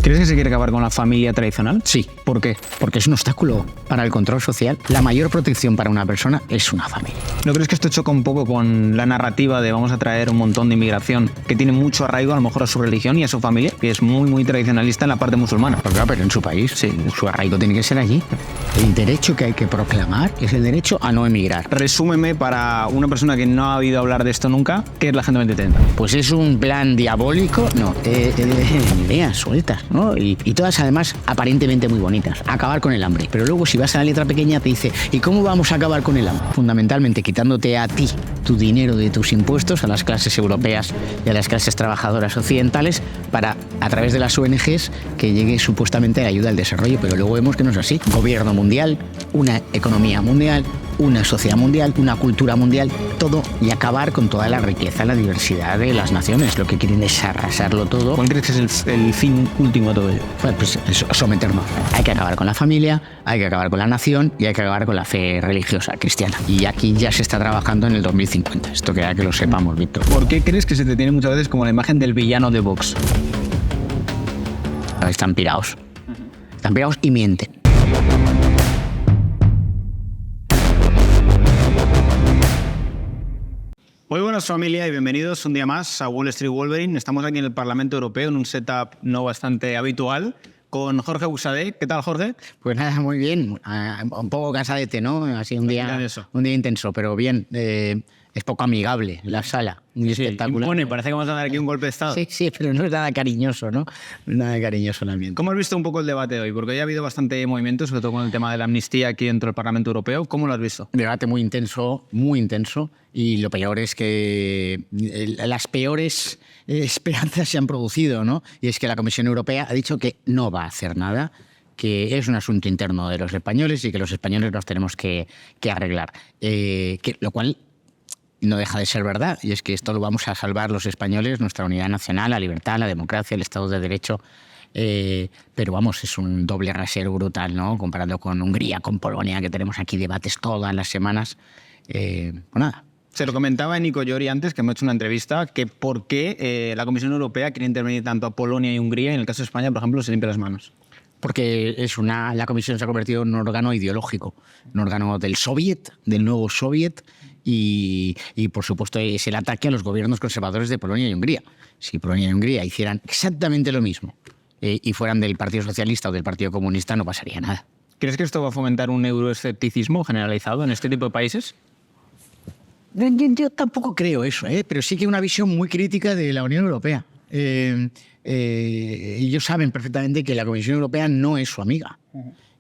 ¿Crees que se quiere acabar con la familia tradicional? Sí. ¿Por qué? Porque es un obstáculo para el control social. La mayor protección para una persona es una familia. ¿No crees que esto choca un poco con la narrativa de vamos a traer un montón de inmigración que tiene mucho arraigo a lo mejor a su religión y a su familia, que es muy tradicionalista en la parte musulmana? Pues claro, pero en su país, sí, su arraigo tiene que ser allí. El derecho que hay que proclamar es el derecho a no emigrar. Resúmeme para una persona que no ha oído hablar de esto nunca, ¿qué es la Agenda 2030? Pues es un plan diabólico, no, ideas sueltas, ¿no? Y todas además aparentemente muy bonitas. Acabar con el hambre. Pero luego si vas a la letra pequeña te dice, ¿y cómo vamos a acabar con el hambre? Fundamentalmente quitándote a ti tu dinero de tus impuestos a las clases europeas y a las clases trabajadoras occidentales para, a través de las ONGs, que llegue supuestamente la ayuda al desarrollo, pero luego vemos que no es así. Gobierno mundial, una economía mundial, una sociedad mundial, una cultura mundial, todo, y acabar con toda la riqueza, la diversidad de las naciones. Lo que quieren es arrasarlo todo. ¿Cuál crees que es el fin último de todo ello? Pues someternos. Hay que acabar con la familia, hay que acabar con la nación y hay que acabar con la fe religiosa cristiana. Y aquí ya se está trabajando en el 2050. Esto queda que lo sepamos, Víctor. ¿Por qué crees que se te tiene muchas veces como la imagen del villano de Vox? Están pirados. Están pirados y mienten. Muy buenas familia y bienvenidos un día más a Wall Street Wolverine. Estamos aquí en el Parlamento Europeo en un setup no bastante habitual con Jorge Buxadé. ¿Qué tal, Jorge? Pues nada, muy bien. Un poco cansadete, ¿no? Así un día intenso, pero bien. Es poco amigable la sala, muy espectacular. Impone, parece que vamos a dar aquí un golpe de estado. Sí, pero no es nada cariñoso, ¿no? No es nada cariñoso el ambiente. ¿Cómo has visto un poco el debate de hoy? Porque hoy ha habido bastante movimiento, sobre todo con el tema de la amnistía aquí dentro del Parlamento Europeo. ¿Cómo lo has visto? Debate muy intenso, y lo peor es que las peores esperanzas se han producido, ¿no? Y es que la Comisión Europea ha dicho que no va a hacer nada, que es un asunto interno de los españoles y que los españoles nos tenemos que arreglar. Lo cual no deja de ser verdad, y es que esto lo vamos a salvar los españoles, nuestra unidad nacional, la libertad, la democracia, el Estado de Derecho. Pero vamos, es un doble rasero brutal, ¿no? Comparado con Hungría, con Polonia, que tenemos aquí debates todas las semanas. Pues nada. Se lo comentaba a Nico Llori antes, que hemos hecho una entrevista, que por qué la Comisión Europea quiere intervenir tanto a Polonia y Hungría, y en el caso de España, por ejemplo, se limpia las manos. Porque la Comisión se ha convertido en un órgano ideológico, un órgano del nuevo Soviet, y por supuesto es el ataque a los gobiernos conservadores de Polonia y Hungría. Si Polonia y Hungría hicieran exactamente lo mismo y fueran del Partido Socialista o del Partido Comunista, no pasaría nada. ¿Crees que esto va a fomentar un euroescepticismo generalizado en este tipo de países? Yo tampoco creo eso, pero sí que una visión muy crítica de la Unión Europea. Ellos saben perfectamente que la Comisión Europea no es su amiga.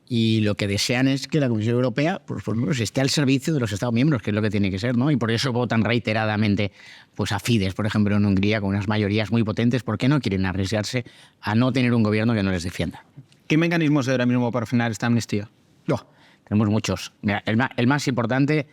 Y lo que desean es que la Comisión Europea pues esté al servicio de los Estados miembros, que es lo que tiene que ser, ¿no? Y por eso votan reiteradamente pues a Fidesz, por ejemplo, en Hungría, con unas mayorías muy potentes, porque no quieren arriesgarse a no tener un gobierno que no les defienda. ¿Qué mecanismos hay ahora mismo para frenar esta amnistía? Tenemos muchos. Mira, el más importante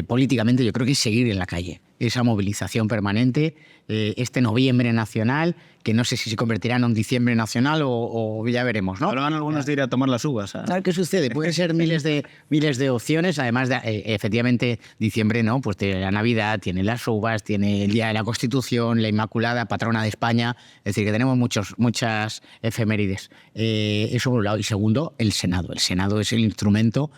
políticamente yo creo que es seguir en la calle. Esa movilización permanente, este noviembre nacional, que no sé si se convertirá en un diciembre nacional o ya veremos, ¿no? Hablaban algunos de ir a tomar las uvas. ¿Sabes qué sucede? Pueden ser miles de opciones, además de, efectivamente, diciembre, ¿no? Pues tiene la Navidad, tiene las uvas, tiene el Día de la Constitución, la Inmaculada, patrona de España, es decir, que tenemos muchas efemérides. Eso por un lado. Y segundo, el Senado. El Senado es el instrumento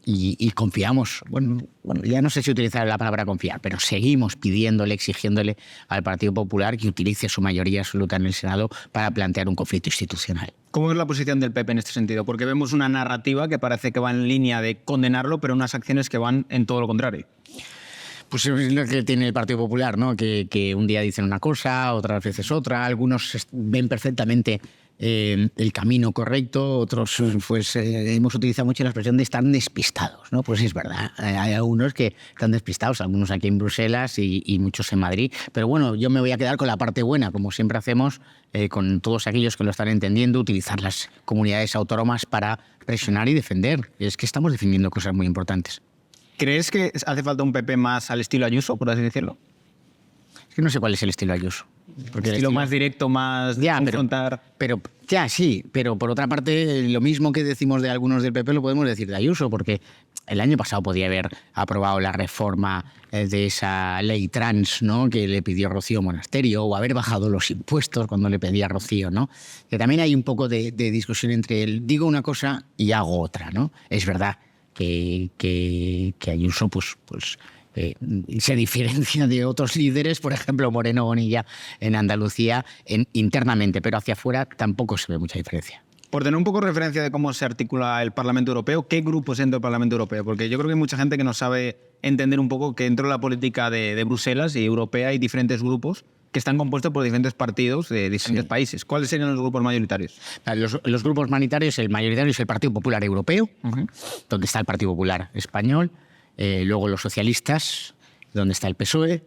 y confiamos, bueno, ya no sé si utilizar la palabra confiar, pero seguimos pidiéndole, exigiéndole al Partido Popular que utilice su mayoría absoluta en el Senado para plantear un conflicto institucional. ¿Cómo es la posición del PP en este sentido? Porque vemos una narrativa que parece que va en línea de condenarlo, pero unas acciones que van en todo lo contrario. Pues es lo que tiene el Partido Popular, ¿no? Que un día dicen una cosa, otras veces otra. Algunos ven perfectamente el camino correcto, otros pues hemos utilizado mucho la expresión de estar despistados, ¿no? Pues es verdad, hay algunos que están despistados, algunos aquí en Bruselas y muchos en Madrid, pero bueno, yo me voy a quedar con la parte buena, como siempre hacemos, con todos aquellos que lo están entendiendo, utilizar las comunidades autónomas para presionar y defender. Es que estamos defendiendo cosas muy importantes. ¿Crees que hace falta un PP más al estilo Ayuso, por así decirlo? Es que no sé cuál es el estilo Ayuso. Estilo más directo, más Ya, confrontar. pero ya sí, pero por otra parte, lo mismo que decimos de algunos del PP lo podemos decir de Ayuso, porque el año pasado podía haber aprobado la reforma de esa ley trans, ¿no?, que le pidió Rocío Monasterio, o haber bajado los impuestos cuando le pedía Rocío, ¿no? Que también hay un poco de discusión entre el digo una cosa y hago otra, ¿no? Es verdad que Ayuso se diferencia de otros líderes, por ejemplo Moreno Bonilla en Andalucía, internamente, pero hacia afuera tampoco se ve mucha diferencia. Por tener un poco de referencia de cómo se articula el Parlamento Europeo, ¿qué grupos dentro del Parlamento Europeo? Porque yo creo que hay mucha gente que no sabe entender un poco que dentro de la política de Bruselas y europea hay diferentes grupos que están compuestos por diferentes partidos de diferentes países. ¿Cuáles serían los grupos mayoritarios? Los grupos mayoritarios, el mayoritario es el Partido Popular Europeo, donde está el Partido Popular Español, luego los socialistas, donde está el PSOE,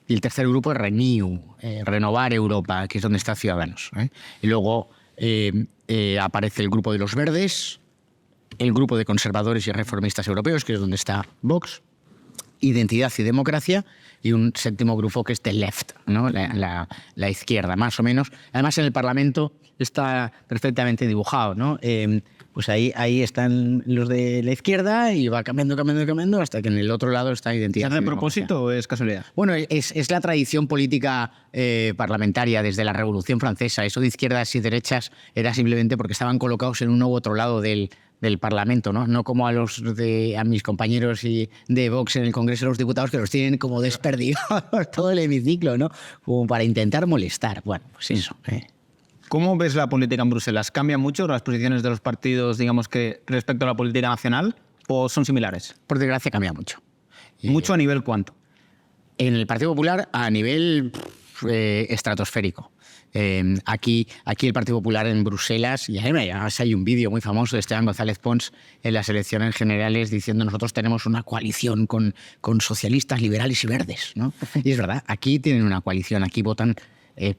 y el tercer grupo es Renew, Renovar Europa, que es donde está Ciudadanos. Y luego aparece el grupo de los Verdes, el grupo de conservadores y reformistas europeos, que es donde está Vox, Identidad y Democracia, y un séptimo grupo que es The Left, ¿no? la izquierda, más o menos. Además, en el Parlamento está perfectamente dibujado, ¿no? Pues ahí están los de la izquierda y va cambiando hasta que en el otro lado está Identidad. ¿Es de propósito o es casualidad? Bueno, es la tradición política parlamentaria desde la Revolución Francesa. Eso de izquierdas y derechas era simplemente porque estaban colocados en uno u otro lado del Parlamento, ¿no? No como a mis compañeros de Vox en el Congreso de los Diputados, que los tienen como desperdigados todo el hemiciclo, ¿no? Como para intentar molestar. Bueno, pues eso. ¿Cómo ves la política en Bruselas? ¿Cambian mucho las posiciones de los partidos, digamos, que respecto a la política nacional, o son similares? Por desgracia cambia mucho. ¿Mucho a nivel cuánto? En el Partido Popular a nivel estratosférico. Aquí el Partido Popular en Bruselas, y además hay un vídeo muy famoso de Esteban González Pons en las elecciones generales diciendo nosotros tenemos una coalición con socialistas, liberales y verdes, ¿no? Y es verdad, aquí tienen una coalición, aquí votan,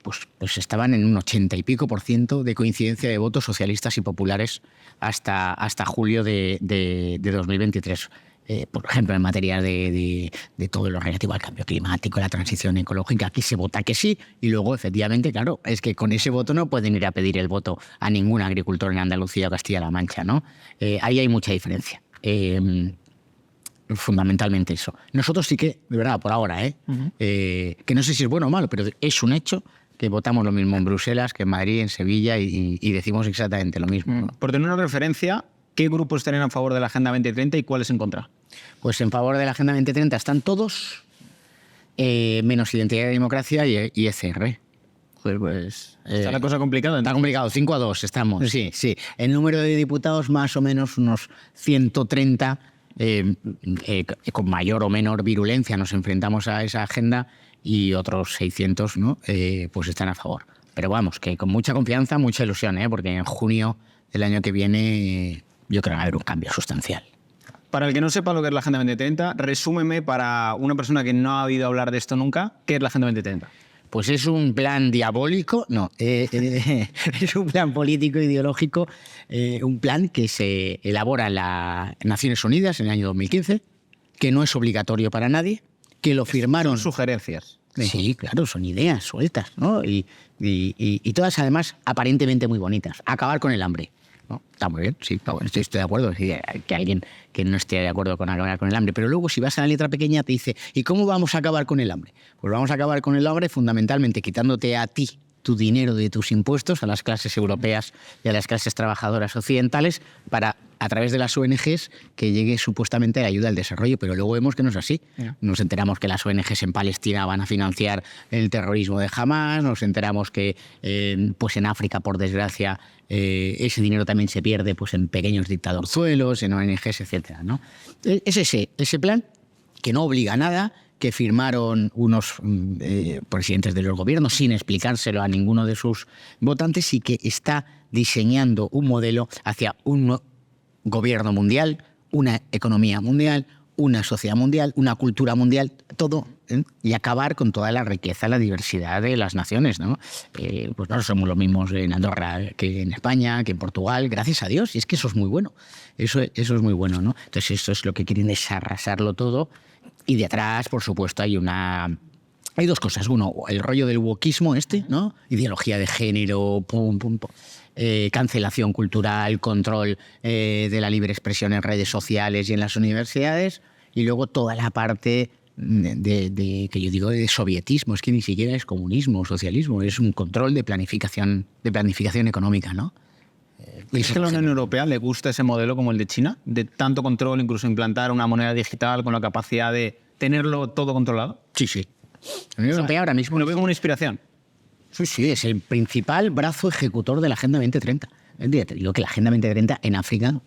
pues estaban en un 80 y pico % de coincidencia de votos socialistas y populares hasta julio de 2023. Por ejemplo, en materia de todo lo relativo al cambio climático, la transición ecológica, aquí se vota que sí, y luego, efectivamente, claro, es que con ese voto no pueden ir a pedir el voto a ningún agricultor en Andalucía o Castilla-La Mancha, ¿no? Ahí hay mucha diferencia. Fundamentalmente eso. Nosotros sí que, de verdad, por ahora, que no sé si es bueno o malo, pero es un hecho que votamos lo mismo en Bruselas que en Madrid, en Sevilla, y decimos exactamente lo mismo. Por tener una referencia, ¿qué grupos estarían a favor de la Agenda 2030 y cuáles en contra? Pues en favor de la Agenda 2030 están todos, menos Identidad y Democracia y ECR. Pues, está la cosa complicada. Está complicado, 5-2 estamos. Sí. El número de diputados más o menos unos 130, con mayor o menor virulencia nos enfrentamos a esa agenda, y otros 600, ¿no? Pues están a favor. Pero vamos, que con mucha confianza, mucha ilusión, porque en junio del año que viene yo creo que va a haber un cambio sustancial. Para el que no sepa lo que es la Agenda 2030, resúmeme para una persona que no ha oído hablar de esto nunca, ¿qué es la Agenda 2030? Pues es un plan diabólico, es un plan político ideológico, un plan que se elabora en las Naciones Unidas en el año 2015, que no es obligatorio para nadie, que lo firmaron... Son sugerencias. Sí, claro, son ideas sueltas, ¿no? Y todas además aparentemente muy bonitas. Acabar con el hambre, ¿no? Está muy bien, sí, estoy de acuerdo. Es decir, que alguien que no esté de acuerdo con acabar con el hambre. Pero luego, si vas a la letra pequeña, te dice, ¿y cómo vamos a acabar con el hambre? Pues vamos a acabar con el hambre fundamentalmente quitándote a ti tu dinero de tus impuestos a las clases europeas y a las clases trabajadoras occidentales para, a través de las ONGs, que llegue supuestamente la ayuda al desarrollo, pero luego vemos que no es así. Nos enteramos que las ONGs en Palestina van a financiar el terrorismo de Hamas, nos enteramos que pues en África, por desgracia, ese dinero también se pierde pues en pequeños dictadorzuelos, en ONGs, etcétera, ¿no? Es ese plan que no obliga a nada, que firmaron unos presidentes de los gobiernos sin explicárselo a ninguno de sus votantes, y que está diseñando un modelo hacia un gobierno mundial, una economía mundial, una sociedad mundial, una cultura mundial, todo, y acabar con toda la riqueza, la diversidad de las naciones, ¿no? Pues no somos los mismos en Andorra que en España, que en Portugal, gracias a Dios, y es que eso es muy bueno, eso es muy bueno, ¿no? Entonces esto es lo que quieren, es arrasarlo todo, y detrás, por supuesto, hay una Hay dos cosas. Uno, el rollo del wokismo ¿no? Ideología de género, cancelación cultural, control de la libre expresión en redes sociales y en las universidades. Y luego toda la parte que yo digo de sovietismo. Es que ni siquiera es comunismo o socialismo, es un control de planificación económica, ¿no? ¿Es que a la Unión Europea le gusta ese modelo como el de China? De tanto control, incluso implantar una moneda digital con la capacidad de tenerlo todo controlado. Sí, sí. La Unión Europea ahora mismo lo veo como una inspiración. Sí, es el principal brazo ejecutor de la Agenda 2030. Te digo que la Agenda 2030 en África,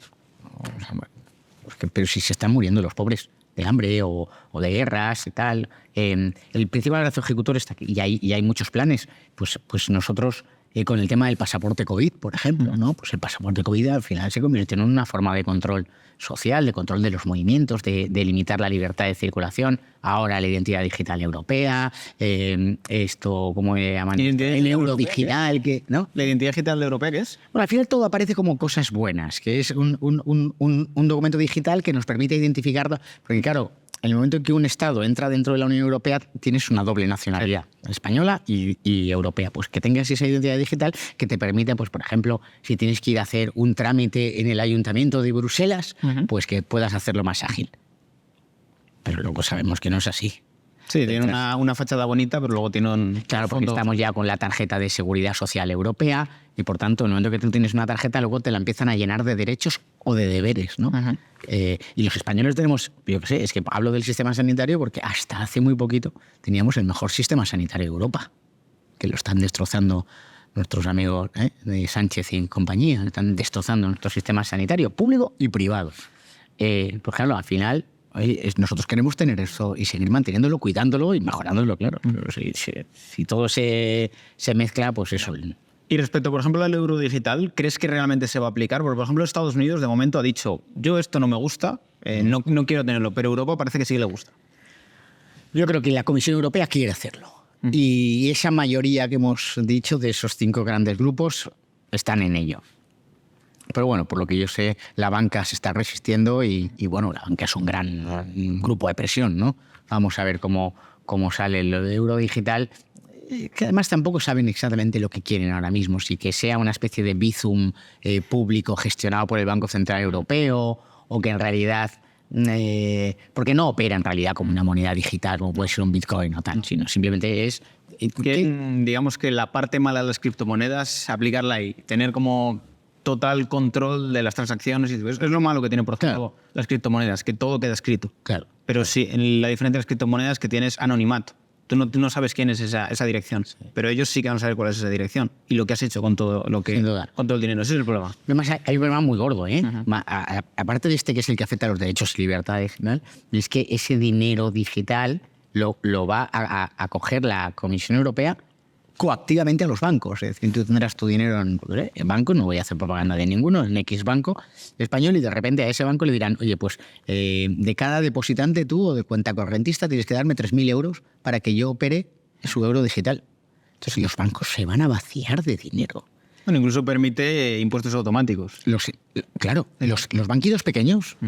pero si se están muriendo los pobres de hambre o de guerras y tal. El principal brazo ejecutor está aquí y hay muchos planes. Pues nosotros, con el tema del pasaporte COVID, por ejemplo, ¿no? Pues el pasaporte COVID al final se convirtió en una forma de control social, de control de los movimientos, de limitar la libertad de circulación. Ahora la identidad digital europea, esto, ¿cómo le llaman? El euro digital, ¿no? ¿La identidad digital europea qué es? Bueno, al final todo aparece como cosas buenas, que es un documento digital que nos permite identificar, porque claro, en el momento en que un Estado entra dentro de la Unión Europea, tienes una doble nacionalidad, española y europea. Pues que tengas esa identidad digital que te permita, pues por ejemplo, si tienes que ir a hacer un trámite en el Ayuntamiento de Bruselas, pues que puedas hacerlo más ágil. Pero luego sabemos que no es así. Sí, tiene una fachada bonita, pero luego tiene un... Claro, porque estamos ya con la tarjeta de seguridad social europea y, por tanto, en el momento que tú tienes una tarjeta, luego te la empiezan a llenar de derechos o de deberes, ¿no? Y los españoles tenemos, yo qué sé, es que hablo del sistema sanitario porque hasta hace muy poquito teníamos el mejor sistema sanitario de Europa, que lo están destrozando nuestros amigos de Sánchez y compañía, están destrozando nuestro sistema sanitario público y privado. Pues claro, al final... nosotros queremos tener eso y seguir manteniéndolo, cuidándolo y mejorándolo, claro. Pero si todo se mezcla, pues eso. Y respecto, por ejemplo, al euro digital, ¿crees que realmente se va a aplicar? Porque, por ejemplo, Estados Unidos de momento ha dicho, yo esto no me gusta, no quiero tenerlo, pero Europa parece que sí le gusta. Yo creo que la Comisión Europea quiere hacerlo. Y esa mayoría que hemos dicho de esos 5 grandes grupos están en ello. Pero bueno, por lo que yo sé, la banca se está resistiendo y bueno, la banca es un gran grupo de presión, ¿no? Vamos a ver cómo sale lo de euro digital, que además tampoco saben exactamente lo que quieren ahora mismo, si que sea una especie de Bizum público gestionado por el Banco Central Europeo o que en realidad... porque no opera en realidad como una moneda digital como puede ser un Bitcoin o tal, sino simplemente es... digamos que la parte mala de las criptomonedas, aplicarla ahí, tener como... total control de las transacciones. Es lo malo que tiene, por ejemplo, las criptomonedas, que todo queda escrito. Claro. Pero sí, la diferencia de las criptomonedas es que tienes anonimato. Tú no sabes quién es esa dirección, pero ellos sí que van a saber cuál es esa dirección y lo que has hecho con todo con todo el dinero. Ese es el problema. Además, hay un problema muy gordo, aparte de este, que es el que afecta a los derechos y libertades, ¿no? Es que ese dinero digital lo va a coger la Comisión Europea coactivamente a los bancos. Es decir, tú tendrás tu dinero en banco, no voy a hacer propaganda de ninguno, en X banco español, y de repente a ese banco le dirán, oye, pues de cada depositante tú o de cuenta correntista tienes que darme 3.000 euros para que yo opere su euro digital. Entonces los bancos se van a vaciar de dinero. Bueno, incluso permite impuestos automáticos. Claro, los banquitos pequeños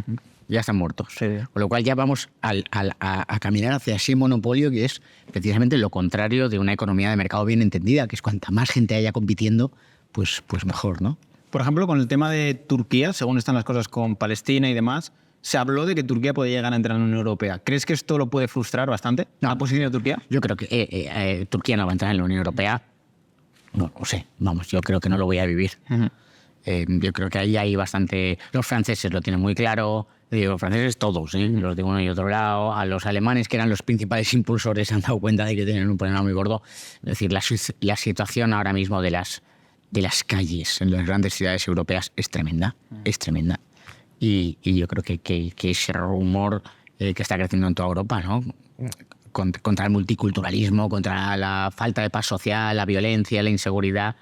ya están muertos. Sí. Con lo cual ya vamos a caminar hacia ese monopolio que es precisamente lo contrario de una economía de mercado bien entendida, que es cuanta más gente haya compitiendo, pues mejor, ¿no? Por ejemplo, con el tema de Turquía, según están las cosas con Palestina y demás, se habló de que Turquía podía llegar a entrar en la Unión Europea. ¿Crees que esto lo puede frustrar bastante, la posición de Turquía? Yo creo que Turquía no va a entrar en la Unión Europea. No sé, yo creo que no lo voy a vivir. Yo creo que ahí hay bastante... Los franceses lo tienen muy claro, los franceses todos, los de uno y otro lado. A los alemanes, que eran los principales impulsores, se han dado cuenta de que tienen un problema muy gordo. Es decir, la situación ahora mismo de las calles en las grandes ciudades europeas es tremenda, es tremenda. Y yo creo que ese rumor que está creciendo en toda Europa, ¿no? Contra el multiculturalismo, contra la falta de paz social, la violencia, la inseguridad.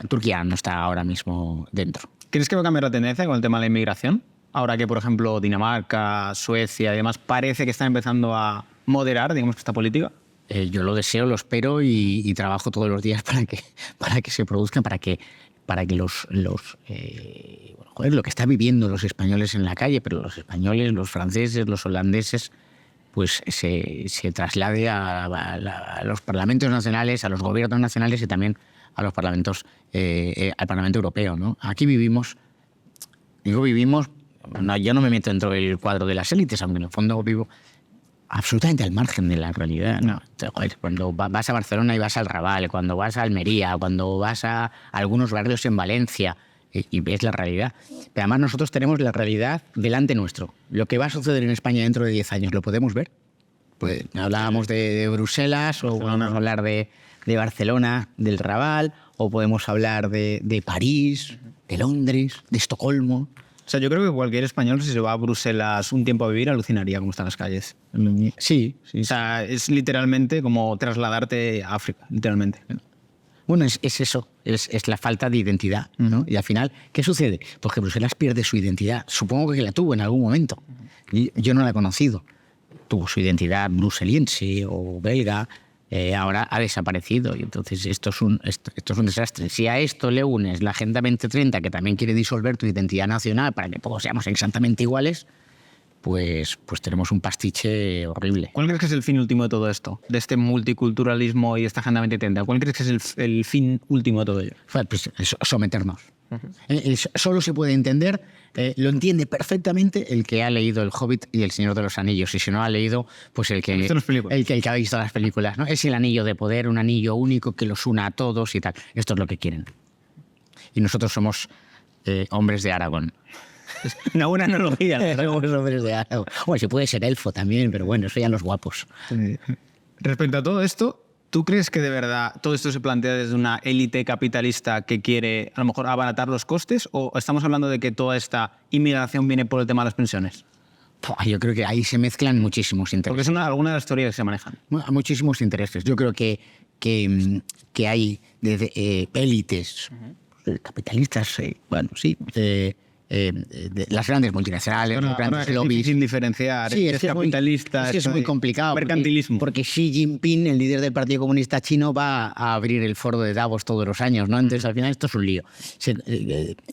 Turquía no está ahora mismo dentro. ¿Crees que va a cambiar la tendencia con el tema de la inmigración? Ahora que, por ejemplo, Dinamarca, Suecia y demás parece que están empezando a moderar, digamos, esta política. Yo lo deseo, lo espero y trabajo todos los días para que se produzcan, para que lo que están viviendo los españoles en la calle, pero los españoles, los franceses, los holandeses, pues se traslade a los parlamentos nacionales, a los gobiernos nacionales y también a los parlamentos, al Parlamento Europeo, ¿no? Aquí vivimos, no, yo no me meto dentro del cuadro de las élites, aunque en el fondo vivo absolutamente al margen de la realidad, ¿no? Joder, cuando vas a Barcelona y vas al Raval, cuando vas a Almería, cuando vas a algunos barrios en Valencia y ves la realidad. Pero además nosotros tenemos la realidad delante nuestro. Lo que va a suceder en España dentro de 10 años, ¿lo podemos ver? Pues hablábamos de Bruselas, o podemos hablar de Barcelona, del Raval, o podemos hablar de París, de Londres, de Estocolmo. O sea, yo creo que cualquier español, si se va a Bruselas un tiempo a vivir, alucinaría cómo están las calles. Sí. O sea, es literalmente como trasladarte a África, literalmente. Bueno, es eso, es la falta de identidad, ¿no? Y al final, ¿qué sucede? Pues que Bruselas pierde su identidad. Supongo que la tuvo en algún momento. Yo no la he conocido. Tuvo su identidad bruseliense o belga, ahora ha desaparecido. Y entonces esto es un desastre. Si a esto le unes la Agenda 2030, que también quiere disolver tu identidad nacional para que todos seamos exactamente iguales, pues tenemos un pastiche horrible. ¿Cuál crees que es el fin último de todo esto? De este multiculturalismo y esta Agenda 2030. ¿Cuál crees que es el fin último de todo ello? Pues someternos. Solo se puede entender, lo entiende perfectamente el que ha leído El Hobbit y El Señor de los Anillos, y si no ha leído, pues el que ha visto las películas, ¿no? Es el anillo de poder, un anillo único que los una a todos y tal. Esto es lo que quieren. Y nosotros somos hombres de Aragón. Una buena analogía. Somos hombres de Aragón. Bueno, se puede ser elfo también, pero bueno, eso ya los guapos. Respecto a todo esto, ¿tú crees que de verdad todo esto se plantea desde una élite capitalista que quiere a lo mejor abaratar los costes, o estamos hablando de que toda esta inmigración viene por el tema de las pensiones? Yo creo que ahí se mezclan muchísimos intereses. Porque son algunas de las teorías que se manejan. Muchísimos intereses. Yo creo que hay élites capitalistas, bueno, sí, de las grandes multinacionales, los grandes lobbies. Es difícil diferenciar. Sí, es capitalista. Es muy complicado. Mercantilismo. Porque Xi Jinping, el líder del Partido Comunista Chino, va a abrir el foro de Davos todos los años, ¿no? Entonces, al final, esto es un lío.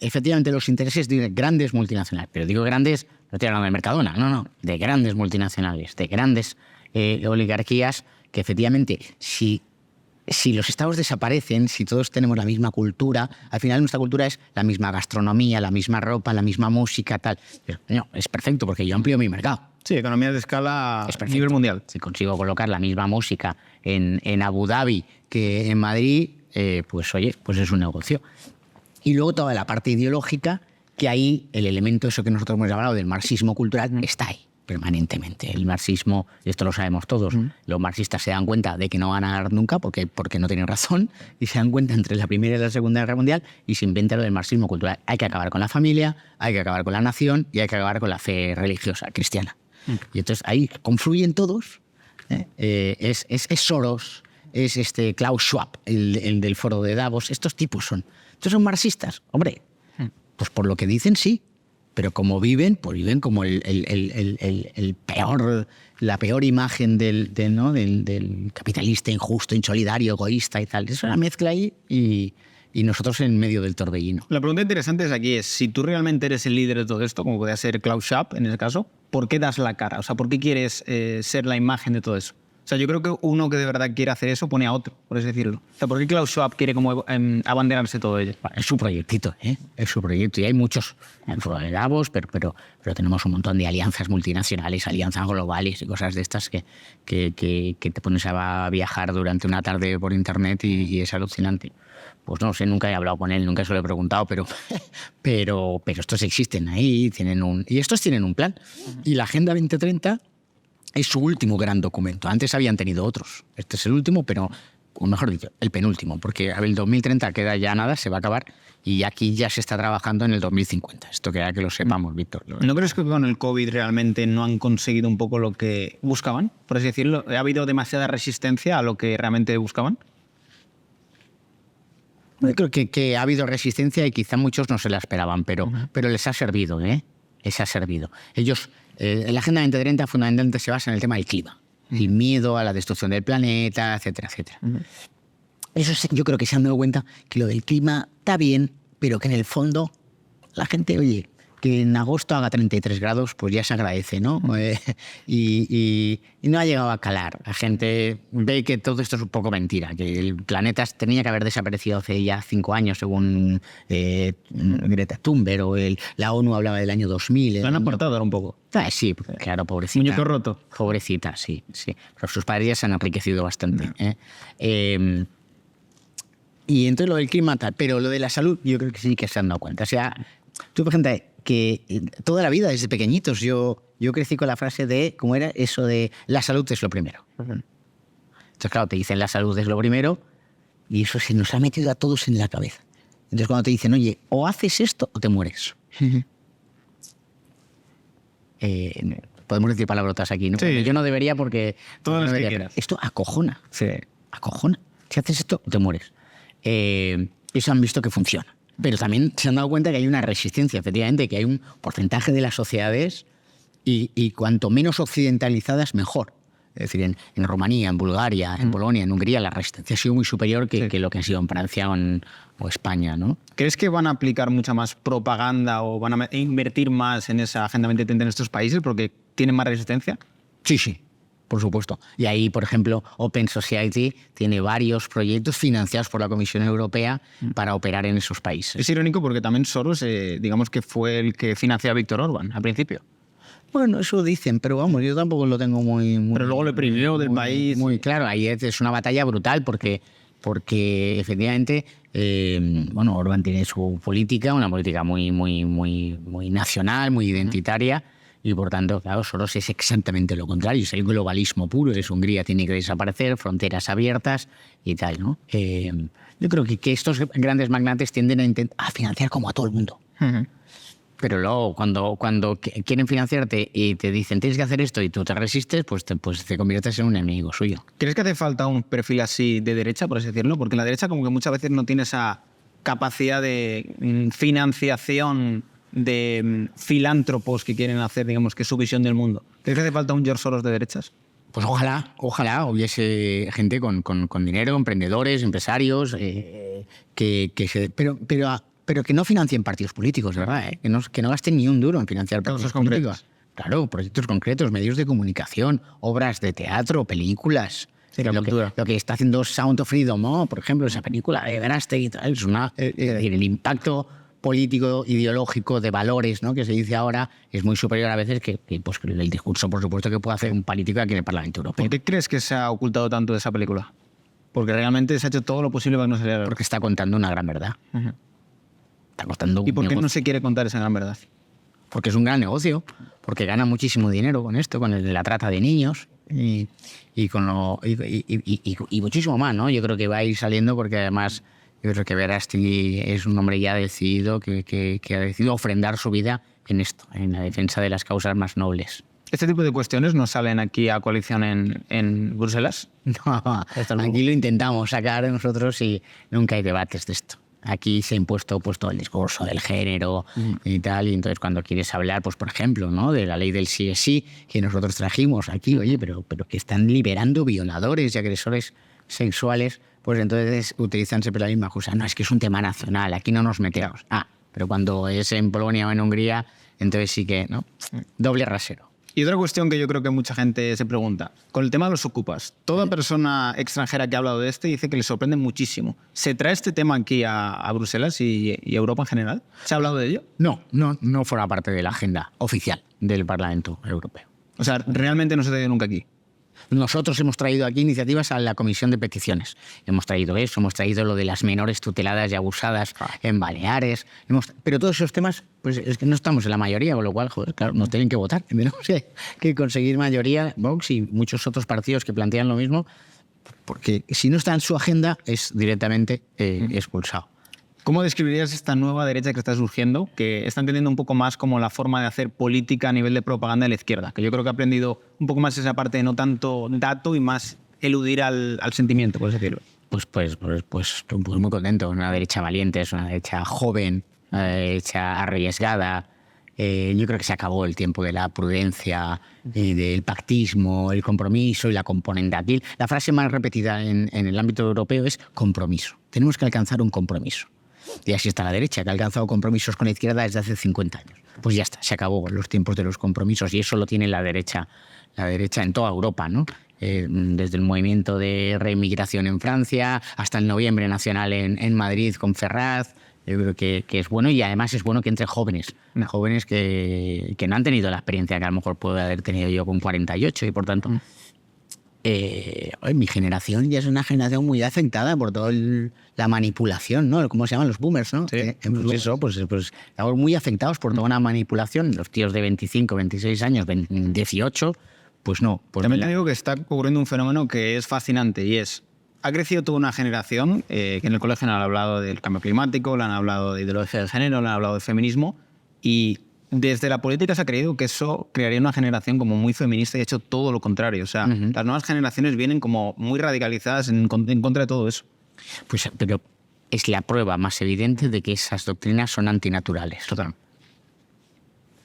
Efectivamente, los intereses de grandes multinacionales, pero digo grandes, no estoy hablando de Mercadona, no, de grandes multinacionales, de grandes oligarquías, que efectivamente, si los estados desaparecen, si todos tenemos la misma cultura, al final nuestra cultura es la misma gastronomía, la misma ropa, la misma música, tal. Pero no, es perfecto porque yo amplío mi mercado. Sí, economía de escala a nivel mundial. Si consigo colocar la misma música en Abu Dhabi que en Madrid, pues oye, pues es un negocio. Y luego toda la parte ideológica, que ahí el elemento, eso que nosotros hemos hablado del marxismo cultural, está ahí permanentemente. El marxismo, y esto lo sabemos todos, los marxistas se dan cuenta de que no van a ganar nunca porque no tienen razón, y se dan cuenta entre la Primera y la Segunda Guerra Mundial y se inventa lo del marxismo cultural. Hay que acabar con la familia, hay que acabar con la nación y hay que acabar con la fe religiosa cristiana. Y entonces ahí confluyen todos. Es Soros, es Klaus Schwab, el del foro de Davos. Estos tipos son marxistas. Hombre, pues por lo que dicen sí. Pero como viven, pues viven como la peor imagen del capitalista injusto, insolidario, egoísta y tal. Es una mezcla ahí y nosotros en medio del torbellino. La pregunta interesante aquí es, si tú realmente eres el líder de todo esto, como podría ser Klaus Schwab en ese caso, ¿por qué das la cara? O sea, ¿por qué quieres ser la imagen de todo eso? O sea, yo creo que uno que de verdad quiere hacer eso pone a otro, por así decirlo. O sea, ¿por qué Klaus Schwab quiere como abanderarse todo ello? Es su proyectito, ¿eh? Es su proyecto. Y hay muchos en foro de Davos, pero tenemos un montón de alianzas multinacionales, alianzas globales y cosas de estas que te pones a viajar durante una tarde por internet y es alucinante. Pues no sé, nunca he hablado con él, nunca se lo he preguntado, pero estos existen ahí, y estos tienen un plan. Y la Agenda 2030 es su último gran documento. Antes habían tenido otros. Este es el último, pero, o mejor dicho, el penúltimo, porque el 2030 queda ya nada, se va a acabar, y aquí ya se está trabajando en el 2050. Esto queda que lo sepamos, Víctor. ¿No crees que con el COVID realmente no han conseguido un poco lo que buscaban, por así decirlo? ¿Ha habido demasiada resistencia a lo que realmente buscaban? Yo creo que ha habido resistencia y quizá muchos no se la esperaban, pero les ha servido, ¿eh? Les ha servido. Ellos, la Agenda 2030 fundamentalmente se basa en el tema del clima, el miedo a la destrucción del planeta, etcétera, etcétera. Eso yo creo que se han dado cuenta que lo del clima está bien, pero que en el fondo la gente, oye, que en agosto haga 33 grados, pues ya se agradece, ¿no? Y no ha llegado a calar. La gente ve que todo esto es un poco mentira, que el planeta tenía que haber desaparecido hace ya 5 años, según Greta Thunberg, o la ONU hablaba del año 2000. Lo han aportado ahora un poco. Sí, claro, pobrecita. Muñeco roto. Pobrecita, sí. Pero sus padres ya se han enriquecido bastante. Y entonces lo del clima tal, pero lo de la salud yo creo que sí que se han dado cuenta. O sea, tú, por ejemplo, que toda la vida, desde pequeñitos, yo crecí con la frase de, ¿cómo era? Eso de la salud es lo primero. Entonces, claro, te dicen la salud es lo primero y eso se nos ha metido a todos en la cabeza. Entonces, cuando te dicen, oye, o haces esto o te mueres. Podemos decir palabrotas aquí, ¿no? Sí. Yo no debería porque... Todas las no que debería. quieras. Esto acojona. Sí. Acojona. Si haces esto, te mueres. Eso han visto que funciona. Pero también se han dado cuenta que hay una resistencia, efectivamente, que hay un porcentaje de las sociedades y cuanto menos occidentalizadas, mejor. Es decir, en Rumanía, en Bulgaria, en Polonia, en Hungría, la resistencia ha sido muy superior que lo que ha sido en Francia o España, ¿no? ¿Crees que van a aplicar mucha más propaganda o van a invertir más en esa Agenda 2030 en estos países porque tienen más resistencia? Sí, por supuesto. Y ahí, por ejemplo, Open Society tiene varios proyectos financiados por la Comisión Europea para operar en esos países. Es irónico porque también Soros, digamos que fue el que financió a Víctor Orbán al principio. Bueno, eso dicen, pero vamos, yo tampoco lo tengo muy Pero luego lo primió del país. Muy claro, ahí es una batalla brutal porque efectivamente, Orbán tiene su política, una política muy nacional, muy identitaria, y por tanto, claro, Soros es exactamente lo contrario, es el globalismo puro, Hungría tiene que desaparecer, fronteras abiertas y tal, ¿no? Yo creo que estos grandes magnates tienden a financiar como a todo el mundo. Pero luego, cuando quieren financiarte y te dicen tienes que hacer esto y tú te resistes, pues te conviertes en un enemigo suyo. ¿Crees que hace falta un perfil así de derecha, por así decirlo? Porque la derecha como que muchas veces no tiene esa capacidad de financiación de filántropos que quieren hacer, digamos, que su visión del mundo. ¿Crees que hace falta un George Soros de derechas? Pues ojalá hubiese gente con dinero, emprendedores, empresarios, pero que no financien partidos políticos, ¿verdad? Que no gasten ni un duro en financiar partidos políticos. Claro, proyectos concretos, medios de comunicación, obras de teatro, películas. Sí, lo que está haciendo Sound of Freedom, ¿no? Por ejemplo, esa película de Verástegui y tal, es decir, el impacto político, ideológico, de valores, ¿no? Que se dice ahora, es muy superior a veces que el discurso, por supuesto, que puede hacer un político aquí en el Parlamento Europeo. ¿Por qué crees que se ha ocultado tanto de esa película? Porque realmente se ha hecho todo lo posible para que no se lea. Porque está contando una gran verdad. Está contando ¿Y por qué negocio. no se quiere contar esa gran verdad? Porque es un gran negocio, porque gana muchísimo dinero con esto, con el de la trata de niños y muchísimo más, ¿no? Yo creo que va a ir saliendo porque además yo creo que Verástegui es un hombre ya decidido que ha decidido ofrendar su vida en esto, en la defensa de las causas más nobles. ¿Este tipo de cuestiones no salen aquí a coalición en Bruselas? No, aquí lo intentamos sacar nosotros y nunca hay debates de esto. Aquí se ha impuesto el discurso del género y tal, y entonces cuando quieres hablar, pues por ejemplo, ¿no? De la ley del sí es sí, que nosotros trajimos aquí, oye, pero que están liberando violadores y agresores sexuales, pues entonces utilizan siempre la misma cosa. No, es que es un tema nacional, aquí no nos metemos. Pero cuando es en Polonia o en Hungría, entonces sí que, ¿no? Doble rasero. Y otra cuestión que yo creo que mucha gente se pregunta, con el tema de los ocupas, toda persona extranjera que ha hablado de este dice que le sorprende muchísimo. ¿Se trae este tema aquí a Bruselas y a Europa en general? ¿Se ha hablado de ello? No forma parte de la agenda oficial del Parlamento Europeo. O sea, realmente no se trae nunca aquí. Nosotros hemos traído aquí iniciativas a la Comisión de Peticiones. Hemos traído eso, hemos traído lo de las menores tuteladas y abusadas en Baleares. Pero todos esos temas, pues es que no estamos en la mayoría, con lo cual, joder, claro, nos tienen que votar. Tenemos que conseguir mayoría, Vox y muchos otros partidos que plantean lo mismo, porque si no está en su agenda, es directamente expulsado. ¿Cómo describirías esta nueva derecha que está surgiendo, que está entendiendo un poco más como la forma de hacer política a nivel de propaganda de la izquierda? Que yo creo que ha aprendido un poco más esa parte de no tanto dato y más eludir al sentimiento, por así decirlo. Pues muy contento. Es una derecha valiente, es una derecha joven, una derecha arriesgada. Yo creo que se acabó el tiempo de la prudencia, del pactismo, el compromiso y la componente aquí. La frase más repetida en el ámbito europeo es compromiso. Tenemos que alcanzar un compromiso. Y así está la derecha, que ha alcanzado compromisos con la izquierda desde hace 50 años. Pues ya está, se acabó los tiempos de los compromisos y eso lo tiene la derecha en toda Europa, ¿no? Desde el movimiento de reemigración en Francia hasta el Noviembre Nacional en Madrid con Ferraz. Yo creo que es bueno y además es bueno que entre jóvenes, jóvenes que no han tenido la experiencia que a lo mejor puedo haber tenido yo con 48 y por tanto mi generación ya es una generación muy afectada por toda la manipulación, ¿no? ¿Cómo se llaman los boomers, no? Sí, pues estamos muy afectados por toda una manipulación. Los tíos de 25, 26 años, 18, pues no. Pues también te digo que está ocurriendo un fenómeno que es fascinante y es, ha crecido toda una generación que en el colegio han hablado del cambio climático, le han hablado de ideología de género, le han hablado de feminismo y desde la política se ha creído que eso crearía una generación como muy feminista y ha hecho todo lo contrario. O sea, las nuevas generaciones vienen como muy radicalizadas en contra de todo eso. Pues, pero es la prueba más evidente de que esas doctrinas son antinaturales. Total.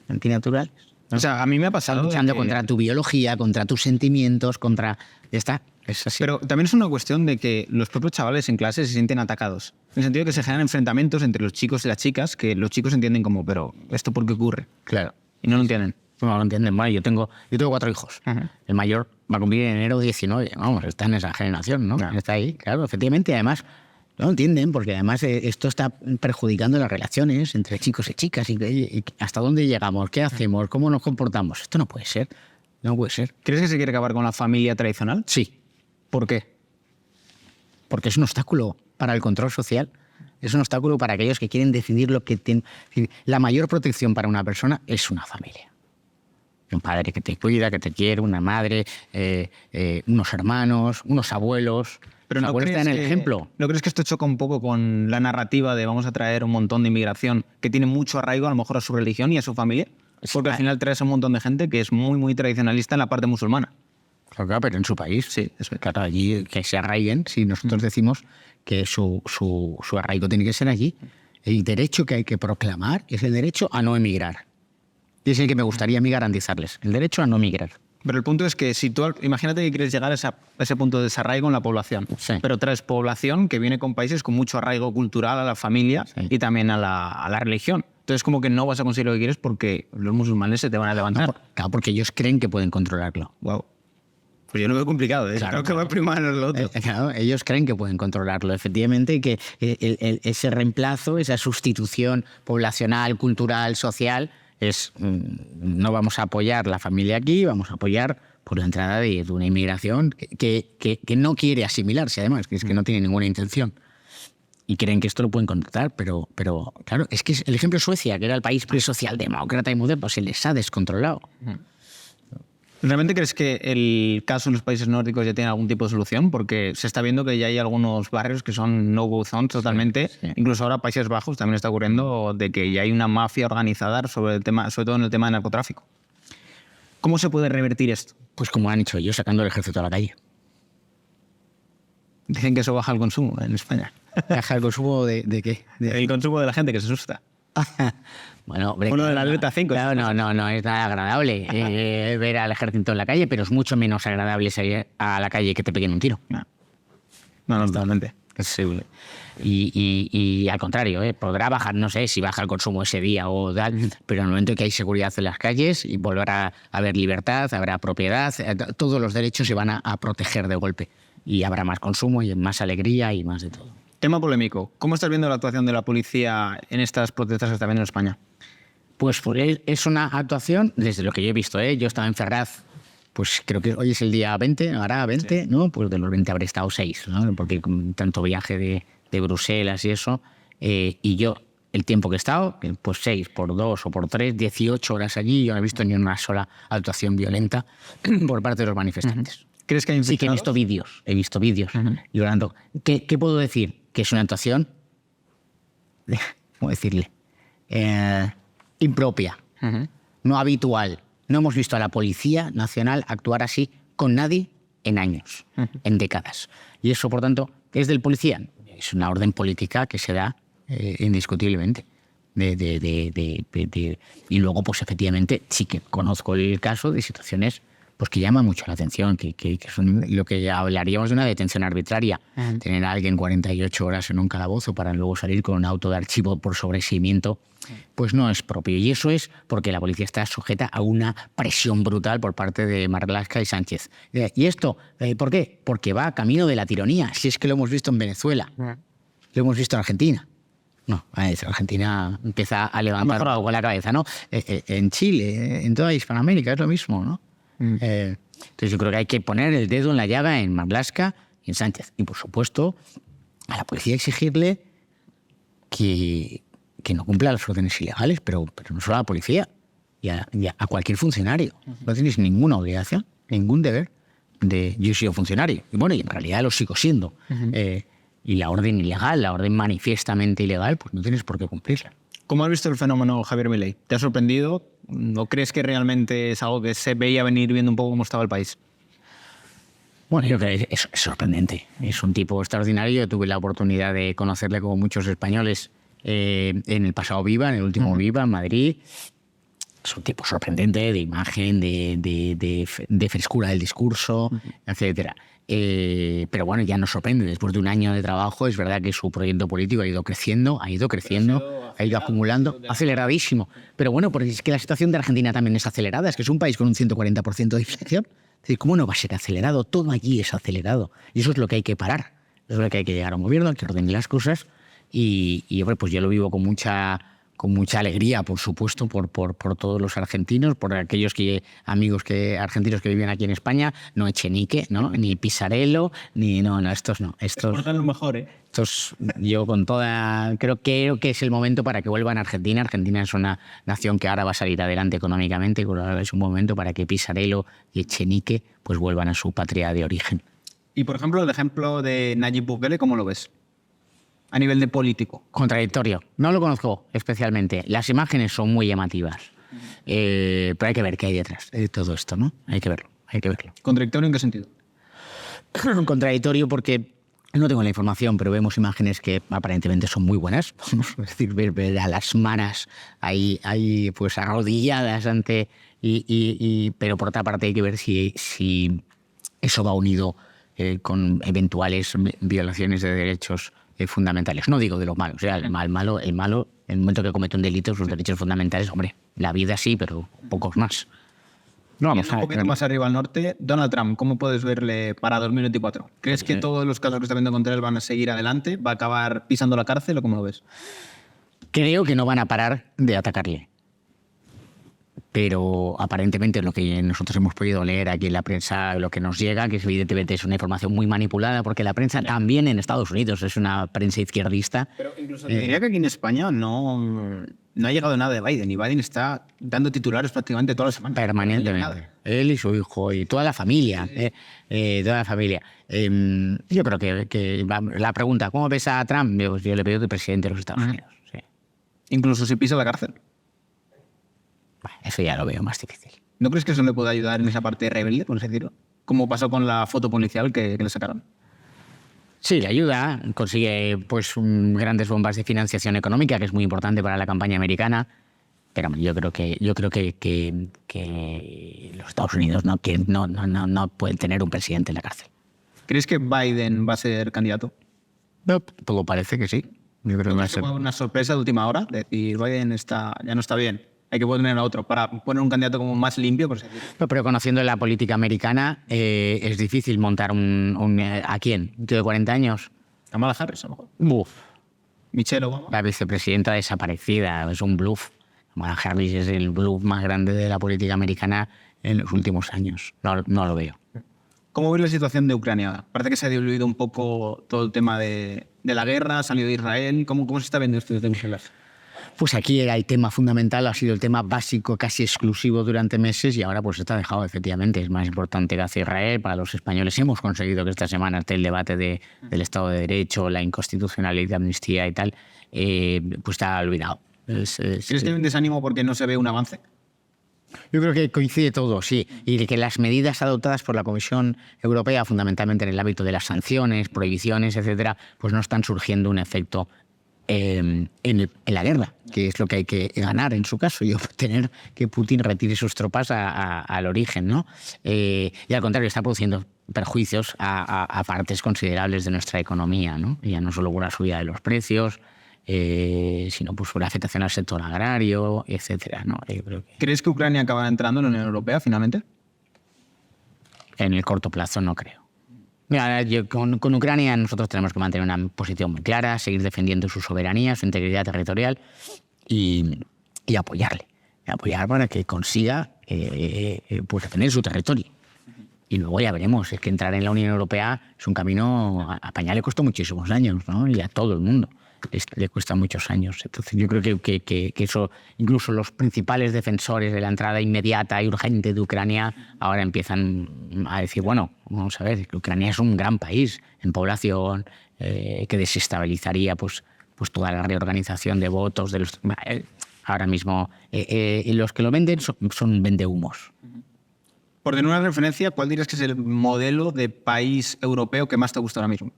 Antinaturales. O sea, a mí me ha pasado... Están luchando contra tu biología, contra tus sentimientos, contra... Ya está, es así. Pero también es una cuestión de que los propios chavales en clase se sienten atacados. En el sentido de que se generan enfrentamientos entre los chicos y las chicas, que los chicos entienden como, pero ¿esto por qué ocurre? Claro. Y no lo entienden. No lo entienden. Bueno, yo tengo 4 hijos. El mayor va a cumplir en enero 19. Vamos, está en esa generación, ¿no? Está ahí, claro, efectivamente. Además, no lo entienden, porque además esto está perjudicando las relaciones entre chicos y chicas. Y ¿hasta dónde llegamos? ¿Qué hacemos? ¿Cómo nos comportamos? Esto no puede ser. No puede ser. ¿Crees que se quiere acabar con la familia tradicional? Sí. ¿Por qué? Porque es un obstáculo para el control social. Es un obstáculo para aquellos que quieren decidir lo que tienen. La mayor protección para una persona es una familia. Un padre que te cuida, que te quiere, una madre, unos hermanos, unos abuelos. Pero ¿no crees en el ejemplo? ¿No crees que esto choca un poco con la narrativa de vamos a traer un montón de inmigración que tiene mucho arraigo a lo mejor a su religión y a su familia? Porque al final traes a un montón de gente que es muy, muy tradicionalista en la parte musulmana. Claro, pero en su país. Sí, eso es. Claro, allí que se arraiguen. Si nosotros decimos que su arraigo tiene que ser allí, el derecho que hay que proclamar es el derecho a no emigrar. Y es el que me gustaría a mí garantizarles, el derecho a no emigrar. Pero el punto es que si tú, imagínate que quieres llegar a ese punto de desarraigo en la población, sí, pero traes población que viene con países con mucho arraigo cultural a la familia sí, y también a la religión. Entonces como que no vas a conseguir lo que quieres porque los musulmanes se te van a levantar. Claro, porque ellos creen que pueden controlarlo. Wow. Pues yo lo veo complicado, ¿eh? Claro, creo que va a primar lo otro. Claro, ellos creen que pueden controlarlo, efectivamente, y que ese reemplazo, esa sustitución poblacional, cultural, social, es no vamos a apoyar la familia aquí, vamos a apoyar por la entrada de una inmigración que no quiere asimilarse, además, que es que no tiene ninguna intención. Y creen que esto lo pueden controlar, pero claro, es que el ejemplo de Suecia, que era el país socialdemócrata y moderno, pues se les ha descontrolado. ¿Realmente crees que el caso en los países nórdicos ya tiene algún tipo de solución? Porque se está viendo que ya hay algunos barrios que son no-go zones totalmente. Sí, sí. Incluso ahora Países Bajos también está ocurriendo de que ya hay una mafia organizada sobre todo en el tema de narcotráfico. ¿Cómo se puede revertir esto? Pues como han hecho ellos, sacando el ejército a la calle. Dicen que eso baja el consumo en España. ¿Baja el consumo de qué? El consumo de la gente que se asusta. Bueno, hombre, uno de la alerta 5. Claro, no es nada agradable ver al ejército en la calle, pero es mucho menos agradable salir a la calle que te peguen un tiro. No, totalmente. Sí. Y al contrario, podrá bajar, no sé si baja el consumo ese día o tal, pero en el momento que hay seguridad en las calles y volverá a haber libertad, habrá propiedad, todos los derechos se van a proteger de golpe. Y habrá más consumo y más alegría y más de todo. Tema polémico. ¿Cómo estás viendo la actuación de la policía en estas protestas que está viendo en España? Pues es una actuación, desde lo que yo he visto, yo estaba en Ferraz, pues creo que hoy es el día 20, ahora 20, sí, ¿no? Pues de los 20 habré estado 6, ¿no? Porque con tanto viaje de Bruselas y eso, y yo, el tiempo que he estado, pues 6 por 2 o por 3, 18 horas allí, yo no he visto ni una sola actuación violenta por parte de los manifestantes. ¿Crees que hay sí que he visto vídeos, llorando. ¿Qué puedo decir? Que es una actuación, ¿cómo decirle? Impropia, no habitual. No hemos visto a la Policía Nacional actuar así con nadie en años, en décadas. Y eso, por tanto, es del policía. Es una orden política que se da indiscutiblemente. Y luego, pues efectivamente, sí que conozco el caso de situaciones pues que llama mucho la atención, que son lo que hablaríamos de una detención arbitraria. Tener a alguien 48 horas en un calabozo para luego salir con un auto de archivo por sobreseimiento, pues no es propio. Y eso es porque la policía está sujeta a una presión brutal por parte de Marlaska y Sánchez. ¿Y esto por qué? Porque va camino de la tiranía. Si es que lo hemos visto en Venezuela, lo hemos visto en Argentina. No, Argentina empieza a levantar algo la cabeza, ¿no? En Chile, en toda Hispanoamérica es lo mismo, ¿no? Entonces yo creo que hay que poner el dedo en la llaga en Marlaska y en Sánchez. Y por supuesto, a la policía exigirle que no cumpla las órdenes ilegales, pero no solo a la policía, y a cualquier funcionario. No tienes ninguna obligación, ningún deber de yo he sido funcionario. Y bueno, y en realidad lo sigo siendo. Y la orden ilegal, la orden manifiestamente ilegal, pues no tienes por qué cumplirla. ¿Cómo has visto el fenómeno Javier Milei? ¿Te ha sorprendido? ¿O crees que realmente es algo que se veía venir viendo un poco cómo estaba el país? Bueno, yo creo que es sorprendente. Es un tipo extraordinario. Yo tuve la oportunidad de conocerle como muchos españoles en el pasado Viva, en el último Viva, en Madrid. Es un tipo sorprendente de imagen, de frescura del discurso, etcétera. Pero bueno, ya nos sorprende. Después de un año de trabajo, es verdad que su proyecto político ha ido creciendo, ha ido acumulando, aceleradísimo. Pero bueno, porque es que la situación de Argentina también es acelerada. Es que es un país con un 140% de inflación. Es decir, ¿cómo no va a ser acelerado? Todo allí es acelerado. Y eso es lo que hay que parar. Eso es lo que hay que llegar a un gobierno, que ordene las cosas. Y hombre, pues yo lo vivo con mucha alegría, por supuesto, por todos los argentinos, por aquellos amigos argentinos que viven aquí en España, no Echenique, ¿no? Ni Pisarello, estos no. Estos lo mejor, ¿eh? Estos, yo creo que es el momento para que vuelvan a Argentina. Argentina es una nación que ahora va a salir adelante económicamente, pero ahora es un momento para que Pisarello y Echenique pues vuelvan a su patria de origen. Y por ejemplo, el ejemplo de Nayib Bukele, ¿cómo lo ves? A nivel de político. Contradictorio. No lo conozco especialmente. Las imágenes son muy llamativas. Pero hay que ver qué hay detrás de todo esto, ¿no? Hay que verlo. ¿Contradictorio en qué sentido? Contradictorio porque no tengo la información, pero vemos imágenes que aparentemente son muy buenas. Es decir, ver a las manas ahí pues arrodilladas ante... pero por otra parte hay que ver si eso va unido con eventuales violaciones de derechos fundamentales. No digo de los malos. El malo, en el momento que comete un delito, sus derechos fundamentales, hombre, la vida sí, pero pocos más. No, vamos un poquito más arriba al norte, Donald Trump, ¿cómo puedes verle para 2024? ¿Crees que todos los casos que está viendo contra él van a seguir adelante? ¿Va a acabar pisando la cárcel o cómo lo ves? Creo que no van a parar de atacarle. Pero aparentemente lo que nosotros hemos podido leer aquí en la prensa, lo que nos llega, que evidentemente es una información muy manipulada, porque la prensa también en Estados Unidos es una prensa izquierdista. Pero incluso te diría que aquí en España no ha llegado nada de Biden, y Biden está dando titulares prácticamente toda la semana. Permanentemente. Él y su hijo y toda la familia. Yo creo que la pregunta, ¿cómo ves a Trump? Yo le pido de presidente de los Estados Unidos. Sí. Incluso si pisa la cárcel. Eso ya lo veo más difícil. ¿No crees que eso le puede ayudar en esa parte rebelde, por así decirlo? Como pasó con la foto policial que le sacaron. Sí, le ayuda. Consigue pues grandes bombas de financiación económica, que es muy importante para la campaña americana. Pero yo creo que los Estados Unidos no pueden tener un presidente en la cárcel. ¿Crees que Biden va a ser candidato? No, todo parece que sí. Yo creo que va a ser una sorpresa de última hora, decir Biden ya no está bien. Hay que poner a otro para poner un candidato como más limpio, por así decirlo. Pero conociendo la política americana, es difícil montar ¿a quién? ¿Un tío de 40 años? Kamala Harris, a lo mejor. Buf. Michelle Obama. La vicepresidenta desaparecida. Es un bluff. Kamala Harris es el bluff más grande de la política americana en los últimos años. No lo veo. ¿Cómo ves la situación de Ucrania? Parece que se ha diluido un poco todo el tema de la guerra, ha salido de Israel. ¿Cómo se está viendo esto desde Bruselas? Pues aquí el tema fundamental ha sido el tema básico, casi exclusivo durante meses, y ahora pues está dejado, efectivamente. Es más importante que hace Israel. Para los españoles hemos conseguido que esta semana esté el debate del Estado de Derecho, la inconstitucionalidad de amnistía y tal, pues está olvidado. ¿Crees que hay un desánimo porque no se ve un avance? Yo creo que coincide todo, sí. Y que las medidas adoptadas por la Comisión Europea, fundamentalmente en el ámbito de las sanciones, prohibiciones, etcétera, pues no están surgiendo un efecto en la guerra. que es lo que hay que ganar en su caso, y obtener que Putin retire sus tropas al origen, ¿no? Y al contrario, está produciendo perjuicios a partes considerables de nuestra economía, ¿no? Y ya no solo por la subida de los precios, sino pues por la afectación al sector agrario, etcétera, ¿no? Yo creo que ¿Crees que Ucrania acabará entrando en la Unión Europea finalmente? en el corto plazo no creo. Mira, con Ucrania nosotros tenemos que mantener una posición muy clara, seguir defendiendo su soberanía, su integridad territorial y apoyarle. Apoyar para que consiga pues defender su territorio. Y luego ya veremos, es que entrar en la Unión Europea es un camino, a España le costó muchísimos años, ¿no? Y a todo el mundo le cuesta muchos años. Entonces yo creo que eso, incluso los principales defensores de la entrada inmediata y urgente de Ucrania ahora empiezan a decir, bueno, vamos a ver, Ucrania es un gran país en población, que desestabilizaría pues toda la reorganización de votos de los... Ahora mismo, los que lo venden son vendehumos. Por tener una referencia, ¿cuál dirías que es el modelo de país europeo que más te gusta ahora mismo?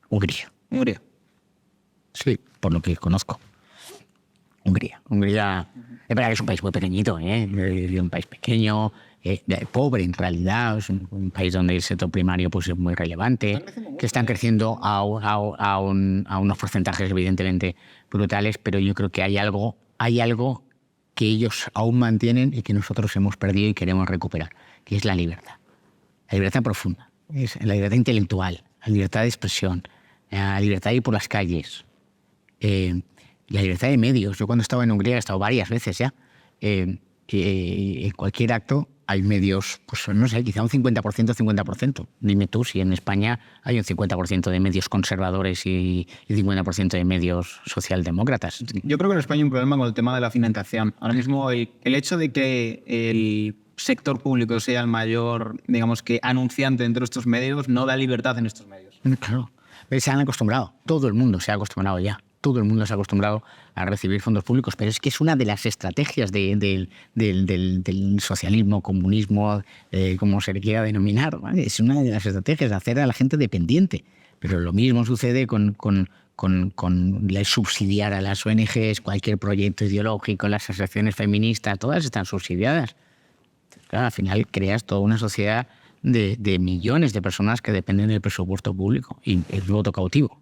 Hungría. Hungría. Sí, por lo que conozco. Hungría. Es verdad que es un país muy pequeñito, es un país pequeño, pobre en realidad, es un país donde el sector primario pues, es muy relevante, que están creciendo a unos porcentajes evidentemente brutales, pero yo creo que hay algo que ellos aún mantienen y que nosotros hemos perdido y queremos recuperar, que es la libertad. La libertad profunda, es la libertad intelectual, la libertad de expresión, la libertad de ir por las calles, la libertad de medios. Yo cuando estaba en Hungría he estado varias veces ya. En cualquier acto hay medios, pues no sé, quizá un 50%, 50%. Dime tú si en España hay un 50% de medios conservadores y 50% de medios socialdemócratas. Yo creo que en España hay un problema con el tema de la financiación. Ahora mismo el hecho de que el sector público sea el mayor, digamos que anunciante dentro de estos medios, no da libertad en estos medios. Claro, se han acostumbrado, todo el mundo se ha acostumbrado ya. Todo el mundo se ha acostumbrado a recibir fondos públicos, pero es que es una de las estrategias del socialismo, comunismo, como se le quiera denominar, ¿vale? Es una de las estrategias de hacer a la gente dependiente. Pero lo mismo sucede con subsidiar a las ONGs, cualquier proyecto ideológico, las asociaciones feministas, todas están subsidiadas. Claro, al final creas toda una sociedad de millones de personas que dependen del presupuesto público y el voto cautivo.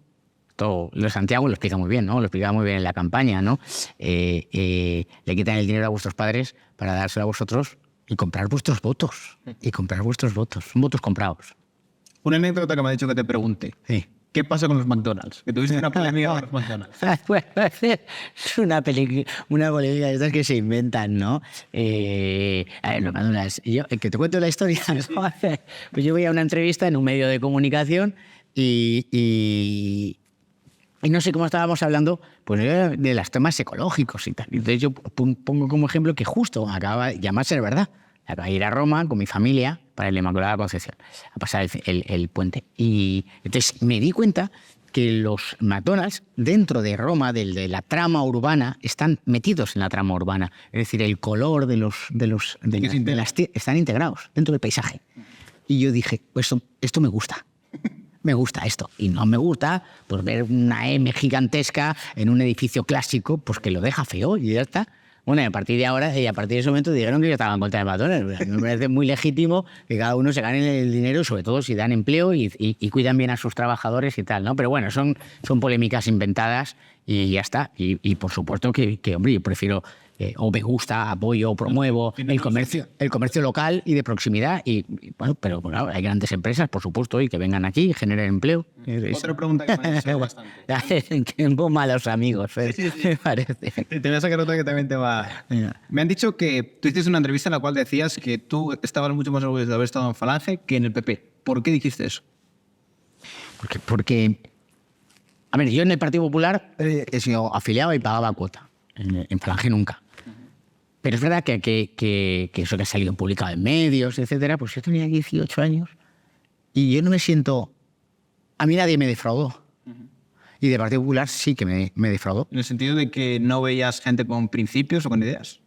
Todo, Santiago lo explica muy bien, ¿no? Lo explica muy bien en la campaña, ¿no? Le quitan el dinero a vuestros padres para dárselo a vosotros y comprar vuestros votos. Son votos comprados. Una anécdota que me ha dicho que te pregunte. Sí. ¿Qué pasa con los McDonald's? Que tuviste una polémica con los McDonald's. Es una polémica de estas que se inventan, ¿no? A ver, los McDonald's. Que te cuento la historia. Pues yo voy a una entrevista en un medio de comunicación y no sé cómo estábamos hablando pues, de los temas ecológicos y tal. Entonces yo pongo como ejemplo que justo acaba de ser verdad. Acabo de ir a Roma con mi familia para el Inmaculada Concepción a pasar el puente. Y entonces me di cuenta que los McDonald's dentro de Roma, de la trama urbana, están metidos en la trama urbana. Es decir, el color de las están integrados dentro del paisaje. Y yo dije, pues esto me gusta. Me gusta esto. Y no me gusta pues, ver una M gigantesca en un edificio clásico, pues que lo deja feo y ya está. Bueno, y a partir de ese momento dijeron que yo estaba en contra de McDonald's. Me parece muy legítimo que cada uno se gane el dinero, sobre todo si dan empleo y cuidan bien a sus trabajadores y tal, ¿no? Pero bueno, son polémicas inventadas y ya está. Y por supuesto que hombre, yo prefiero o me gusta, apoyo o promuevo el comercio local y de proximidad. Bueno, pero claro, hay grandes empresas, por supuesto, y que vengan aquí y generen empleo. Otra pregunta que me ha hecho bastante. Qué malos amigos, Sí. me parece. Te voy a sacar otra que también te va... Me han dicho que tú hiciste una entrevista en la cual decías que tú estabas mucho más orgulloso de haber estado en Falange que en el PP. ¿Por qué dijiste eso? Porque a ver, yo en el Partido Popular he sido afiliado y pagaba cuota. En Falange nunca. Pero es verdad que eso que ha salido publicado en medios, etcétera, pues yo tenía 18 años y yo no me siento... A mí nadie me defraudó. Y de Partido Popular sí que me defraudó. ¿En el sentido de que no veías gente con principios o con ideas?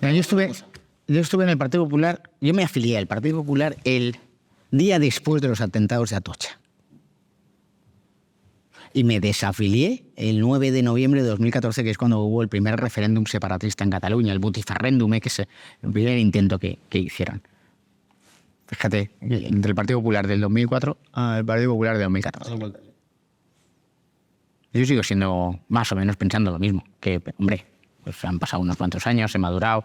Mira, yo estuve en el Partido Popular, yo me afilié al Partido Popular el día después de los atentados de Atocha. y me desafilié el 9 de noviembre de 2014, que es cuando hubo el primer referéndum separatista en Cataluña, el Botifarréndum, que es el primer intento que hicieron. Fíjate, entre el Partido Popular del 2004 al Partido Popular de 2014. Yo sigo siendo más o menos pensando lo mismo, que, hombre, pues han pasado unos cuantos años, he madurado,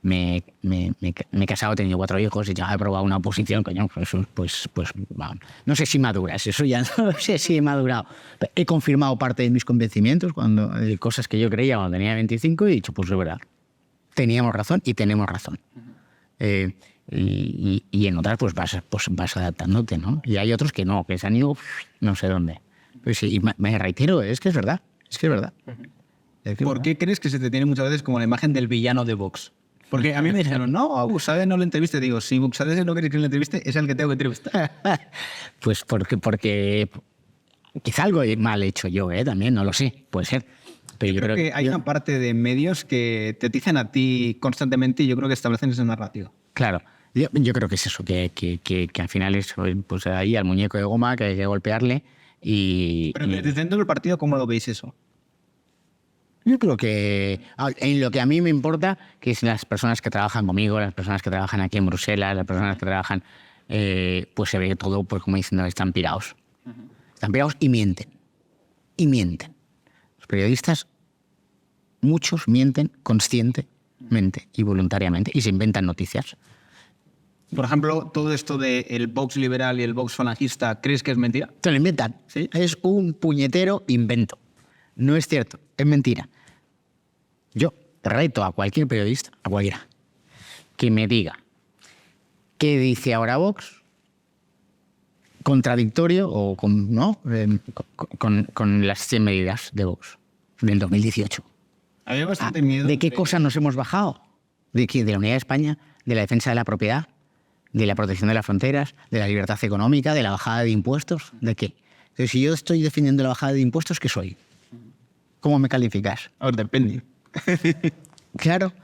me he casado, he tenido 4 hijos y ya he probado una oposición, coño, pues no sé si maduras, eso ya no sé si he madurado. He confirmado parte de mis convencimientos, cosas que yo creía cuando tenía 25 y he dicho, pues es verdad, teníamos razón y tenemos razón. Y en otras pues vas adaptándote, ¿no? Y hay otros que no, que se han ido no sé dónde. Pues sí, y me reitero, es que es verdad, es que es verdad. ¿Por qué crees que se te tiene muchas veces como la imagen del villano de Vox? Porque a mí me dijeron, no, a Buxade no lo entreviste. Digo, si Buxade no queréis que lo entreviste, es el que tengo que entrevistar. Pues porque quizá algo mal he hecho yo, también, no lo sé, puede ser. Pero yo creo que hay una parte de medios que te dicen a ti constantemente y yo creo que establecen esa narrativa. Claro, yo creo que es eso, que al final es pues ahí al muñeco de goma que hay que golpearle y... Pero desde dentro del partido, ¿cómo lo veis eso? Yo creo que en lo que a mí me importa, que es las personas que trabajan conmigo, las personas que trabajan aquí en Bruselas, las personas que trabajan, pues se ve todo, pues como diciendo, están pirados. Están pirados y mienten. Y mienten. Los periodistas, muchos mienten conscientemente y voluntariamente y se inventan noticias. Por ejemplo, todo esto del Vox liberal y el Vox falangista, ¿crees que es mentira? Se lo inventan. ¿Sí? Es un puñetero invento. No es cierto, es mentira. Yo reto a cualquier periodista, a cualquiera, que me diga qué dice ahora Vox, contradictorio o con las 100 medidas de Vox del 2018. Había bastante miedo. ¿De qué cosas nos hemos bajado? ¿De qué? ¿De la unidad de España? ¿De la defensa de la propiedad? ¿De la protección de las fronteras? ¿De la libertad económica? ¿De la bajada de impuestos? ¿De qué? Entonces, si yo estoy defendiendo la bajada de impuestos, ¿qué soy? ¿Cómo me calificas? A ver, depende. Claro.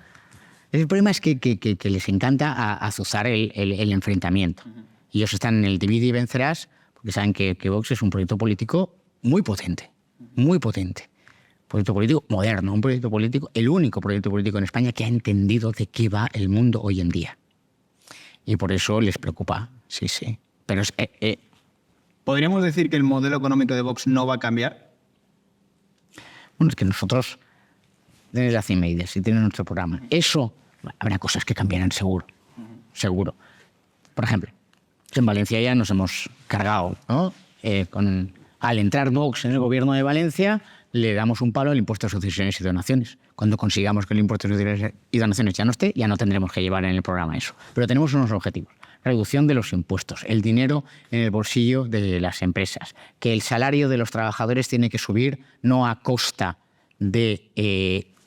El problema es que les encanta azuzar el enfrentamiento. Y ellos están en el divide y vencerás porque saben que Vox es un proyecto político muy potente. Muy potente. Un proyecto político moderno, un proyecto político, el único proyecto político en España que ha entendido de qué va el mundo hoy en día. Y por eso les preocupa, sí. Pero ¿podríamos decir que el modelo económico de Vox no va a cambiar? Bueno, es que nosotros, desde las 100 medidas, si tienen nuestro programa, eso, habrá cosas que cambiarán seguro. Seguro. Por ejemplo, en Valencia ya nos hemos cargado, ¿no? Al entrar Vox en el gobierno de Valencia, le damos un palo al impuesto de sucesiones y donaciones. Cuando consigamos que el impuesto de sucesiones y donaciones ya no esté, ya no tendremos que llevar en el programa eso. Pero tenemos unos objetivos. Reducción de los impuestos, el dinero en el bolsillo de las empresas, que el salario de los trabajadores tiene que subir no a costa del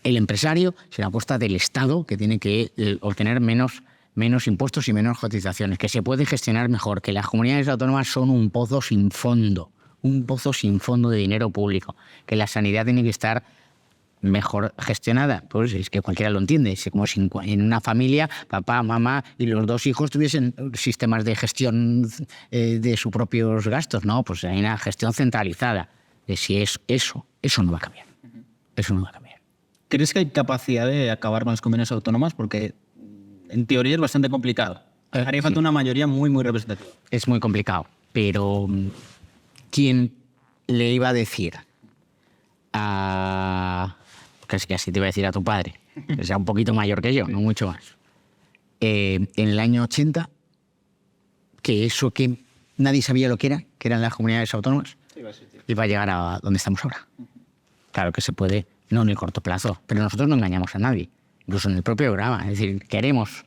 empresario, sino a costa del Estado, que tiene que obtener menos impuestos y menos cotizaciones, que se puede gestionar mejor, que las comunidades autónomas son un pozo sin fondo de dinero público, que la sanidad tiene que estar mejor gestionada. Pues es que cualquiera lo entiende. Es como si en una familia, papá, mamá y los 2 hijos tuviesen sistemas de gestión de sus propios gastos. No, pues hay una gestión centralizada. Si es eso no va a cambiar. Eso no va a cambiar. ¿Crees que hay capacidad de acabar con las comunidades autónomas? Porque en teoría es bastante complicado. Haría falta una mayoría muy, muy representativa. Es muy complicado, pero ¿quién le iba a decir casi te iba a decir a tu padre, que sea un poquito mayor que yo, no mucho más, en el año 80, que eso que nadie sabía lo que eran las comunidades autónomas, iba a llegar a donde estamos ahora? Claro que se puede, no en el corto plazo, pero nosotros no engañamos a nadie, incluso en el propio programa. Es decir, queremos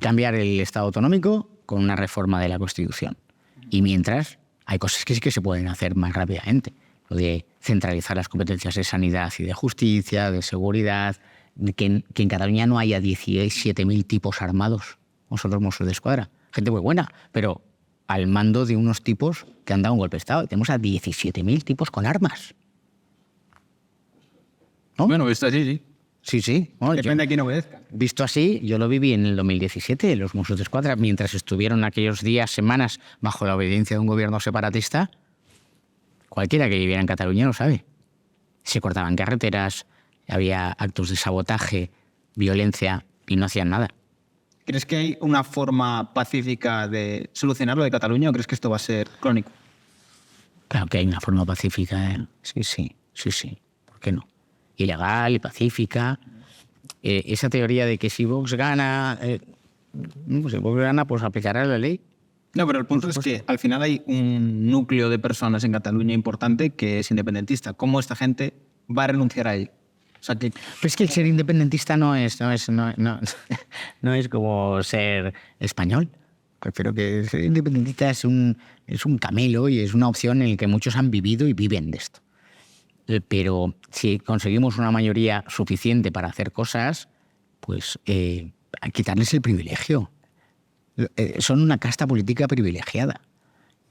cambiar el Estado autonómico con una reforma de la Constitución. Y mientras, hay cosas que sí que se pueden hacer más rápidamente. Lo de centralizar las competencias de sanidad y de justicia, de seguridad, que en Cataluña no haya 17.000 tipos armados, nosotros Mossos de Escuadra. Gente muy buena, pero al mando de unos tipos que han dado un golpe de Estado. Tenemos a 17.000 tipos con armas. ¿No? Bueno, visto así, sí. Sí. Bueno, depende de quién obedezca. Visto así, yo lo viví en el 2017, los Mossos de Escuadra, mientras estuvieron aquellos días, semanas, bajo la obediencia de un gobierno separatista. Cualquiera que viviera en Cataluña lo sabe. Se cortaban carreteras, había actos de sabotaje, violencia y no hacían nada. ¿Crees que hay una forma pacífica de solucionar lo de Cataluña o crees que esto va a ser crónico? Claro que hay una forma pacífica, ¿eh? Sí. ¿Por qué no? Ilegal y pacífica. Esa teoría de que si Vox gana, pues aplicará la ley. No, pero el punto es que al final hay un núcleo de personas en Cataluña importante que es independentista. ¿Cómo esta gente va a renunciar a ello? O sea, que... Pero es que el ser independentista no es como ser español. Prefiero que ser independentista es un camelo y es una opción en la que muchos han vivido y viven de esto. Pero si conseguimos una mayoría suficiente para hacer cosas, pues quitarles el privilegio. Son una casta política privilegiada.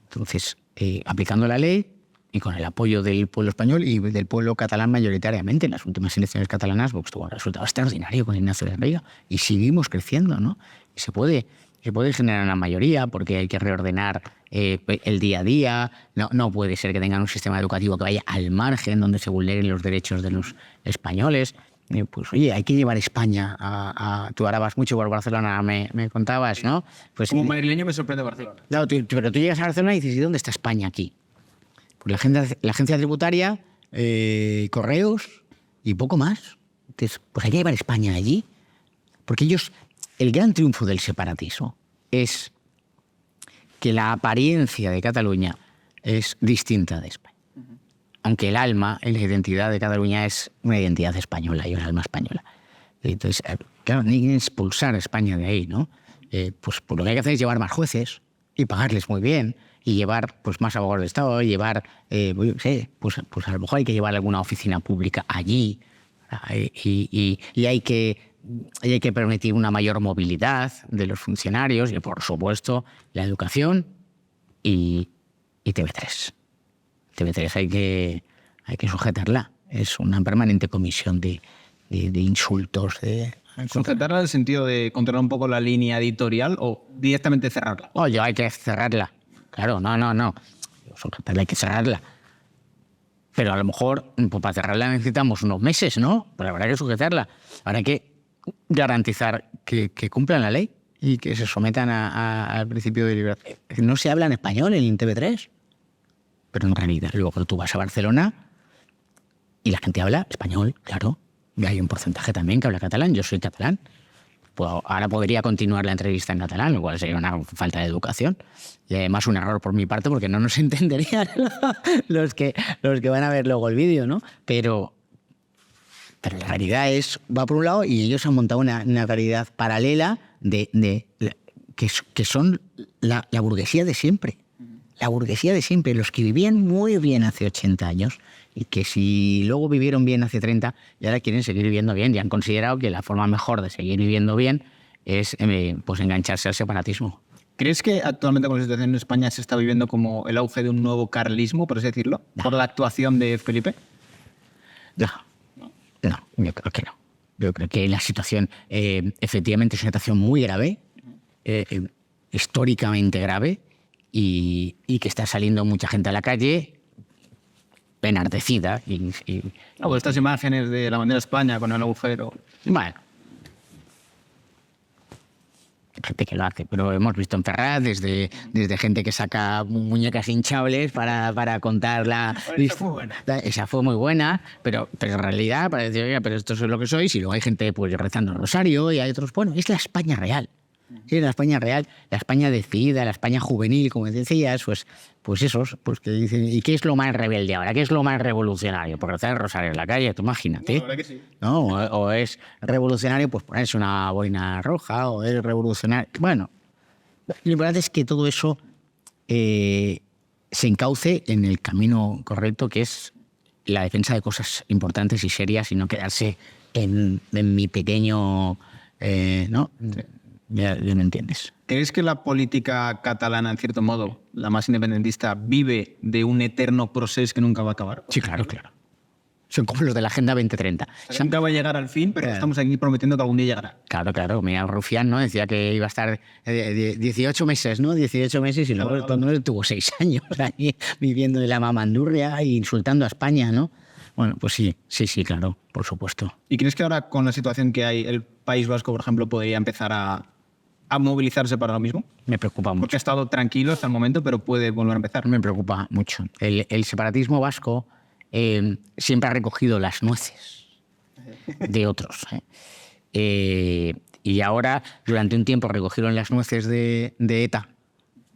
Entonces, aplicando la ley y con el apoyo del pueblo español y del pueblo catalán mayoritariamente, en las últimas elecciones catalanas Vox tuvo un resultado extraordinario con Ignacio de Rega y seguimos creciendo, ¿no? Y se puede generar una mayoría porque hay que reordenar el día a día. No puede ser que tengan un sistema educativo que vaya al margen, donde se vulneren los derechos de los españoles. Pues oye, hay que llevar España tú ahora vas mucho por Barcelona, me contabas, ¿no? Pues, como madrileño me sorprende Barcelona. Claro, pero tú llegas a Barcelona y dices, ¿y dónde está España aquí? Pues la agencia tributaria, correos y poco más. Entonces, pues hay que llevar España allí. Porque el gran triunfo del separatismo es que la apariencia de Cataluña es distinta de España. Aunque el alma y la identidad de Cataluña es una identidad española y un alma española. Entonces, claro, hay que expulsar a España de ahí, ¿no? Pues lo que hay que hacer es llevar más jueces y pagarles muy bien y llevar pues más abogados de Estado, llevar, pues a lo mejor hay que llevar alguna oficina pública allí y hay que permitir una mayor movilidad de los funcionarios y, por supuesto, la educación y TV3. TV3 hay que sujetarla. Es una permanente comisión de insultos. ¿Sujetarla en el sentido de controlar un poco la línea editorial o directamente cerrarla? Oye, hay que cerrarla. Claro, no. Sujetarla hay que cerrarla. Pero a lo mejor pues para cerrarla necesitamos unos meses, ¿no? Pero habrá que sujetarla. Habrá que garantizar que cumplan la ley y que se sometan al principio de libertad. No se habla en español en TV3. Pero en realidad, luego tú vas a Barcelona y la gente habla español, claro. Y hay un porcentaje también que habla catalán. Yo soy catalán. Pues ahora podría continuar la entrevista en catalán, lo cual sería una falta de educación. Y además un error por mi parte porque no nos entenderían los que van a ver luego el vídeo, ¿no? Pero la realidad va por un lado y ellos han montado una realidad paralela que son la burguesía de siempre. La burguesía de siempre, los que vivían muy bien hace 80 años y que si luego vivieron bien hace 30 y ahora quieren seguir viviendo bien y han considerado que la forma mejor de seguir viviendo bien es pues engancharse al separatismo. ¿Crees que actualmente con la situación en España se está viviendo como el auge de un nuevo carlismo, por así decirlo, por la actuación de Felipe? No, yo creo que no. Yo creo que la situación efectivamente es una situación muy grave, históricamente grave, y que está saliendo mucha gente a la calle enardecida. Pues estas imágenes de la bandera de España con el agujero. Bueno, hay gente que lo hace, pero hemos visto en Ferraz desde gente que saca muñecas hinchables para contar Esa fue buena. Esa fue muy buena, pero en realidad parece, oiga, pero esto es lo que sois, y luego hay gente pues rezando el rosario y hay otros. Bueno, es la España real. Sí, la España real, la España decidida, la España juvenil, como decías, pues esos, pues que dicen, ¿y qué es lo más rebelde ahora? ¿Qué es lo más revolucionario? Porque rezar el rosario en la calle, tú imagínate. No, la verdad que sí. ¿No? O es revolucionario, pues ponerse una boina roja, o es revolucionario. Bueno, lo importante es que todo eso se encauce en el camino correcto, que es la defensa de cosas importantes y serias y no quedarse en mi pequeño, ¿no? Sí. Ya me entiendes. ¿Crees que la política catalana, en cierto modo, la más independentista, vive de un eterno proceso que nunca va a acabar? Sí, claro. Son como los de la Agenda 2030. Nunca va a llegar al fin, pero estamos aquí prometiendo que algún día llegará. Claro. Mira, Rufián, ¿no? Decía que iba a estar 18 meses, ¿no? 18 meses y luego cuando tuvo 6 años ahí viviendo de la mamandurria e insultando a España, ¿no? Bueno, pues sí, claro, por supuesto. ¿Y crees que ahora, con la situación que hay, el País Vasco, por ejemplo, podría empezar a movilizarse para lo mismo? Me preocupa mucho. Porque ha estado tranquilo hasta el momento, pero puede volver a empezar. Me preocupa mucho. El separatismo vasco siempre ha recogido las nueces de otros. Y ahora, durante un tiempo, recogieron las nueces de ETA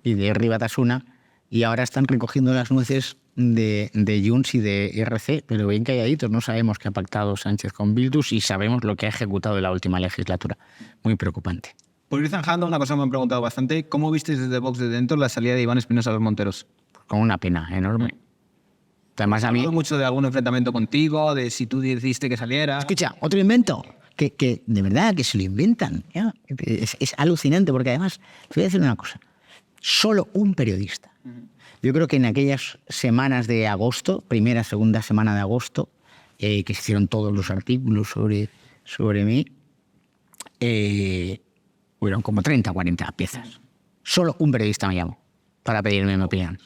y de Herri Batasuna, y ahora están recogiendo las nueces de Junts y de RC, pero bien calladitos. No sabemos qué ha pactado Sánchez con Bildu y sabemos lo que ha ejecutado en la última legislatura. Muy preocupante. Por ir zanjando, una cosa que me han preguntado bastante. ¿Cómo visteis desde Vox de dentro la salida de Iván Espinosa a los Monteros? Con una pena enorme. Además, a mí... mucho de algún enfrentamiento contigo, de si tú decidiste que saliera. Escucha, otro invento. Que de verdad, que se lo inventan. ¿Ya? Es alucinante, porque además, te voy a decir una cosa. Solo un periodista. Yo creo que en aquellas semanas de agosto, primera, segunda semana de agosto, que se hicieron todos los artículos sobre mí, fueron como 30 o 40 piezas. Solo un periodista me llamó para pedirme mi opinión.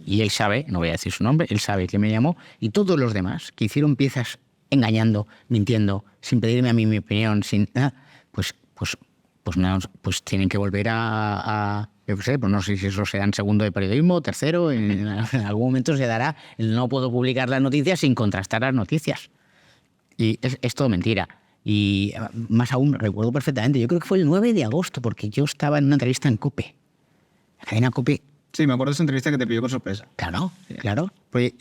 Y él sabe, no voy a decir su nombre, él sabe que me llamó, y todos los demás que hicieron piezas engañando, mintiendo, sin pedirme a mí mi opinión, sin nada, pues tienen que volver yo qué sé, pues no sé si eso se da en segundo de periodismo, tercero, en algún momento se dará el no puedo publicar las noticias sin contrastar las noticias. Y es todo mentira. Y más aún, recuerdo perfectamente, yo creo que fue el 9 de agosto, porque yo estaba en una entrevista en COPE. La cadena COPE. Sí, me acuerdo de esa entrevista que te pilló por sorpresa. Claro. Pues,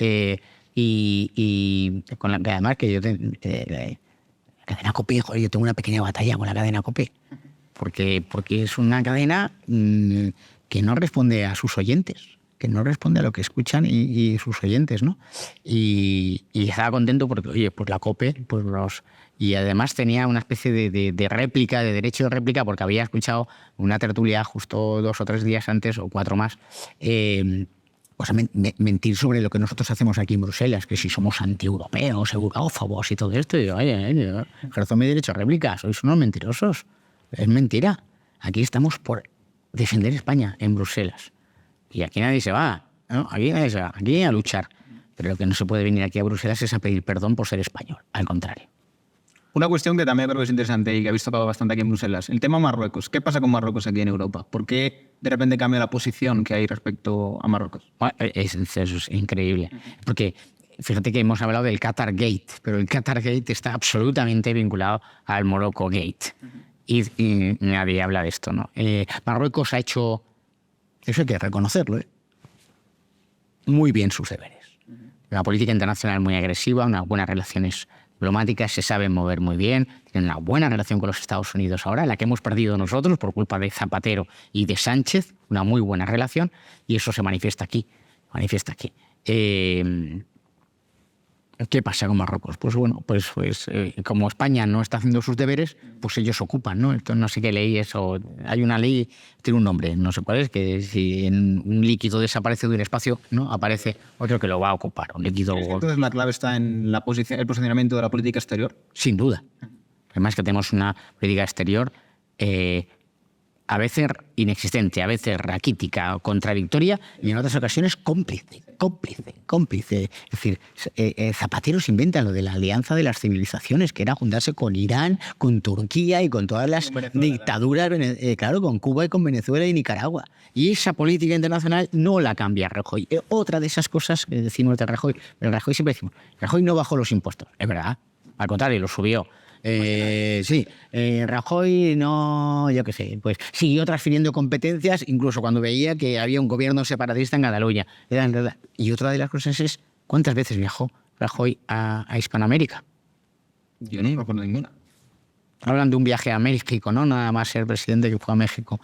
y con la, además que yo la cadena COPE, joder, yo tengo una pequeña batalla con la cadena COPE. Porque es una cadena que no responde a sus oyentes, que no responde a lo que escuchan y sus oyentes, ¿no? Y estaba contento porque, oye, pues la COPE, y además tenía una especie de réplica, de derecho de réplica, porque había escuchado una tertulia justo 2 o 3 días antes, o 4 más, mentir sobre lo que nosotros hacemos aquí en Bruselas, que si somos anti-europeos, eurófobos y todo esto. Y yo, oye, ejerzo mi derecho a réplica, sois unos mentirosos. Es mentira. Aquí estamos por defender España en Bruselas. Y aquí nadie se va, ¿no? Aquí nadie se va, aquí a luchar. Pero lo que no se puede venir aquí a Bruselas es a pedir perdón por ser español, al contrario. Una cuestión que también creo que es interesante y que habéis tocado bastante aquí en Bruselas. El tema Marruecos. ¿Qué pasa con Marruecos aquí en Europa? ¿Por qué de repente cambia la posición que hay respecto a Marruecos? Bueno, eso es increíble. Porque fíjate que hemos hablado del Qatar Gate, pero el Qatar Gate está absolutamente vinculado al Morocco Gate. Y nadie habla de esto, ¿no? Marruecos ha hecho, eso hay que reconocerlo, muy bien sus deberes. Una política internacional muy agresiva, unas buenas relaciones diplomáticas, se saben mover muy bien, tienen una buena relación con los Estados Unidos ahora, la que hemos perdido nosotros por culpa de Zapatero y de Sánchez, una muy buena relación, y eso se manifiesta aquí. ¿Qué pasa con Marruecos? Pues bueno, como España no está haciendo sus deberes, pues ellos ocupan, ¿no? Entonces, no sé qué ley es, o hay una ley, tiene un nombre, no sé cuál es, que si en un líquido desaparece de un espacio, ¿no? Aparece otro que lo va a ocupar, un líquido. Entonces la clave está en el posicionamiento de la política exterior. Sin duda. Además que tenemos una política exterior a veces inexistente, a veces raquítica, contradictoria y en otras ocasiones cómplice. Es decir, Zapatero se inventa lo de la alianza de las civilizaciones, que era juntarse con Irán, con Turquía y con todas las dictaduras, claro, con Cuba y con Venezuela y Nicaragua. Y esa política internacional no la cambia Rajoy. Otra de esas cosas que decimos de Rajoy, pero Rajoy siempre decimos, Rajoy no bajó los impuestos, es verdad, al contrario, los subió. Rajoy no, yo qué sé, pues siguió transfiriendo competencias incluso cuando veía que había un gobierno separatista en Cataluña. Y otra de las cosas es, ¿cuántas veces viajó Rajoy a Hispanoamérica? Yo no recuerdo ninguna. Hablan de un viaje a México, ¿no? Nada más ser presidente que fue a México.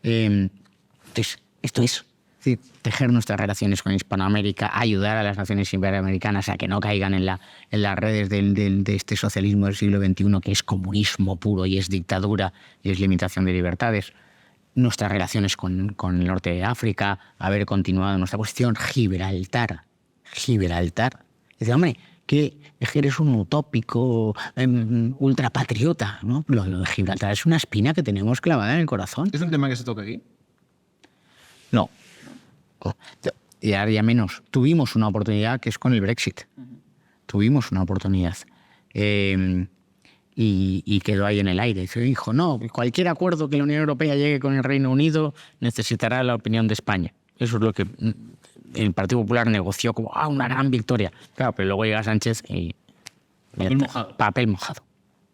Entonces, esto es decir, tejer nuestras relaciones con Hispanoamérica, ayudar a las naciones iberoamericanas a que no caigan en las redes de este socialismo del siglo XXI, que es comunismo puro y es dictadura y es limitación de libertades. Nuestras relaciones con el norte de África, haber continuado nuestra posición, Gibraltar. Dice, hombre, que eres un utópico, ultrapatriota, ¿no? Lo de Gibraltar es una espina que tenemos clavada en el corazón. ¿Es un tema que se toca aquí? No. Y ahora ya menos. Tuvimos una oportunidad que es con el Brexit. Tuvimos una oportunidad. Y quedó ahí en el aire. Se dijo, no, cualquier acuerdo que la Unión Europea llegue con el Reino Unido necesitará la opinión de España. Eso es lo que el Partido Popular negoció como una gran victoria. Claro, pero luego llega Sánchez y... Papel mojado. Papel mojado.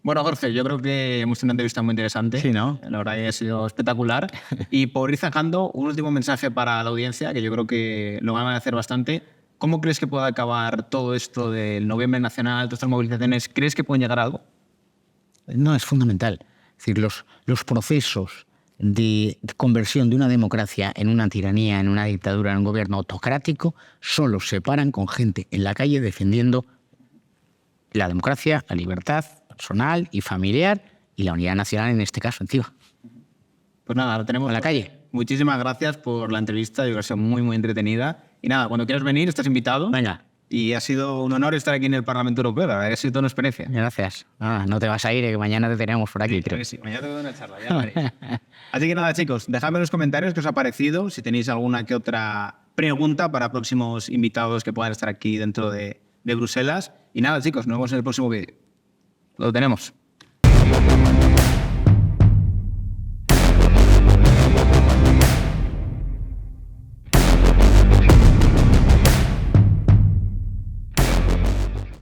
Bueno, Jorge, yo creo que hemos tenido una entrevista muy interesante. Sí, ¿no? La verdad que ha sido espectacular. Y por ir zanjando, un último mensaje para la audiencia, que yo creo que lo van a agradecer bastante. ¿Cómo crees que puede acabar todo esto del Noviembre Nacional, todas estas movilizaciones? ¿Crees que pueden llegar a algo? No, es fundamental. Es decir, los procesos de conversión de una democracia en una tiranía, en una dictadura, en un gobierno autocrático, solo se paran con gente en la calle defendiendo la democracia, la libertad personal y familiar y la unidad nacional en este caso encima. Pues nada, lo tenemos En la calle. Muchísimas gracias por la entrevista, yo creo que ha sido muy, muy entretenida. Y nada, cuando quieras venir, estás invitado. Venga. Y ha sido un honor estar aquí en el Parlamento Europeo, la verdad que ha sido toda una experiencia. Gracias. No te vas a ir, que mañana te tenemos por aquí, Sí, creo. creo que sí. Mañana te doy una charla, ya veréis. Así que nada, chicos, dejadme en los comentarios qué os ha parecido, si tenéis alguna que otra pregunta para próximos invitados que puedan estar aquí dentro de Bruselas. Y nada, chicos, nos vemos en el próximo vídeo. Lo tenemos.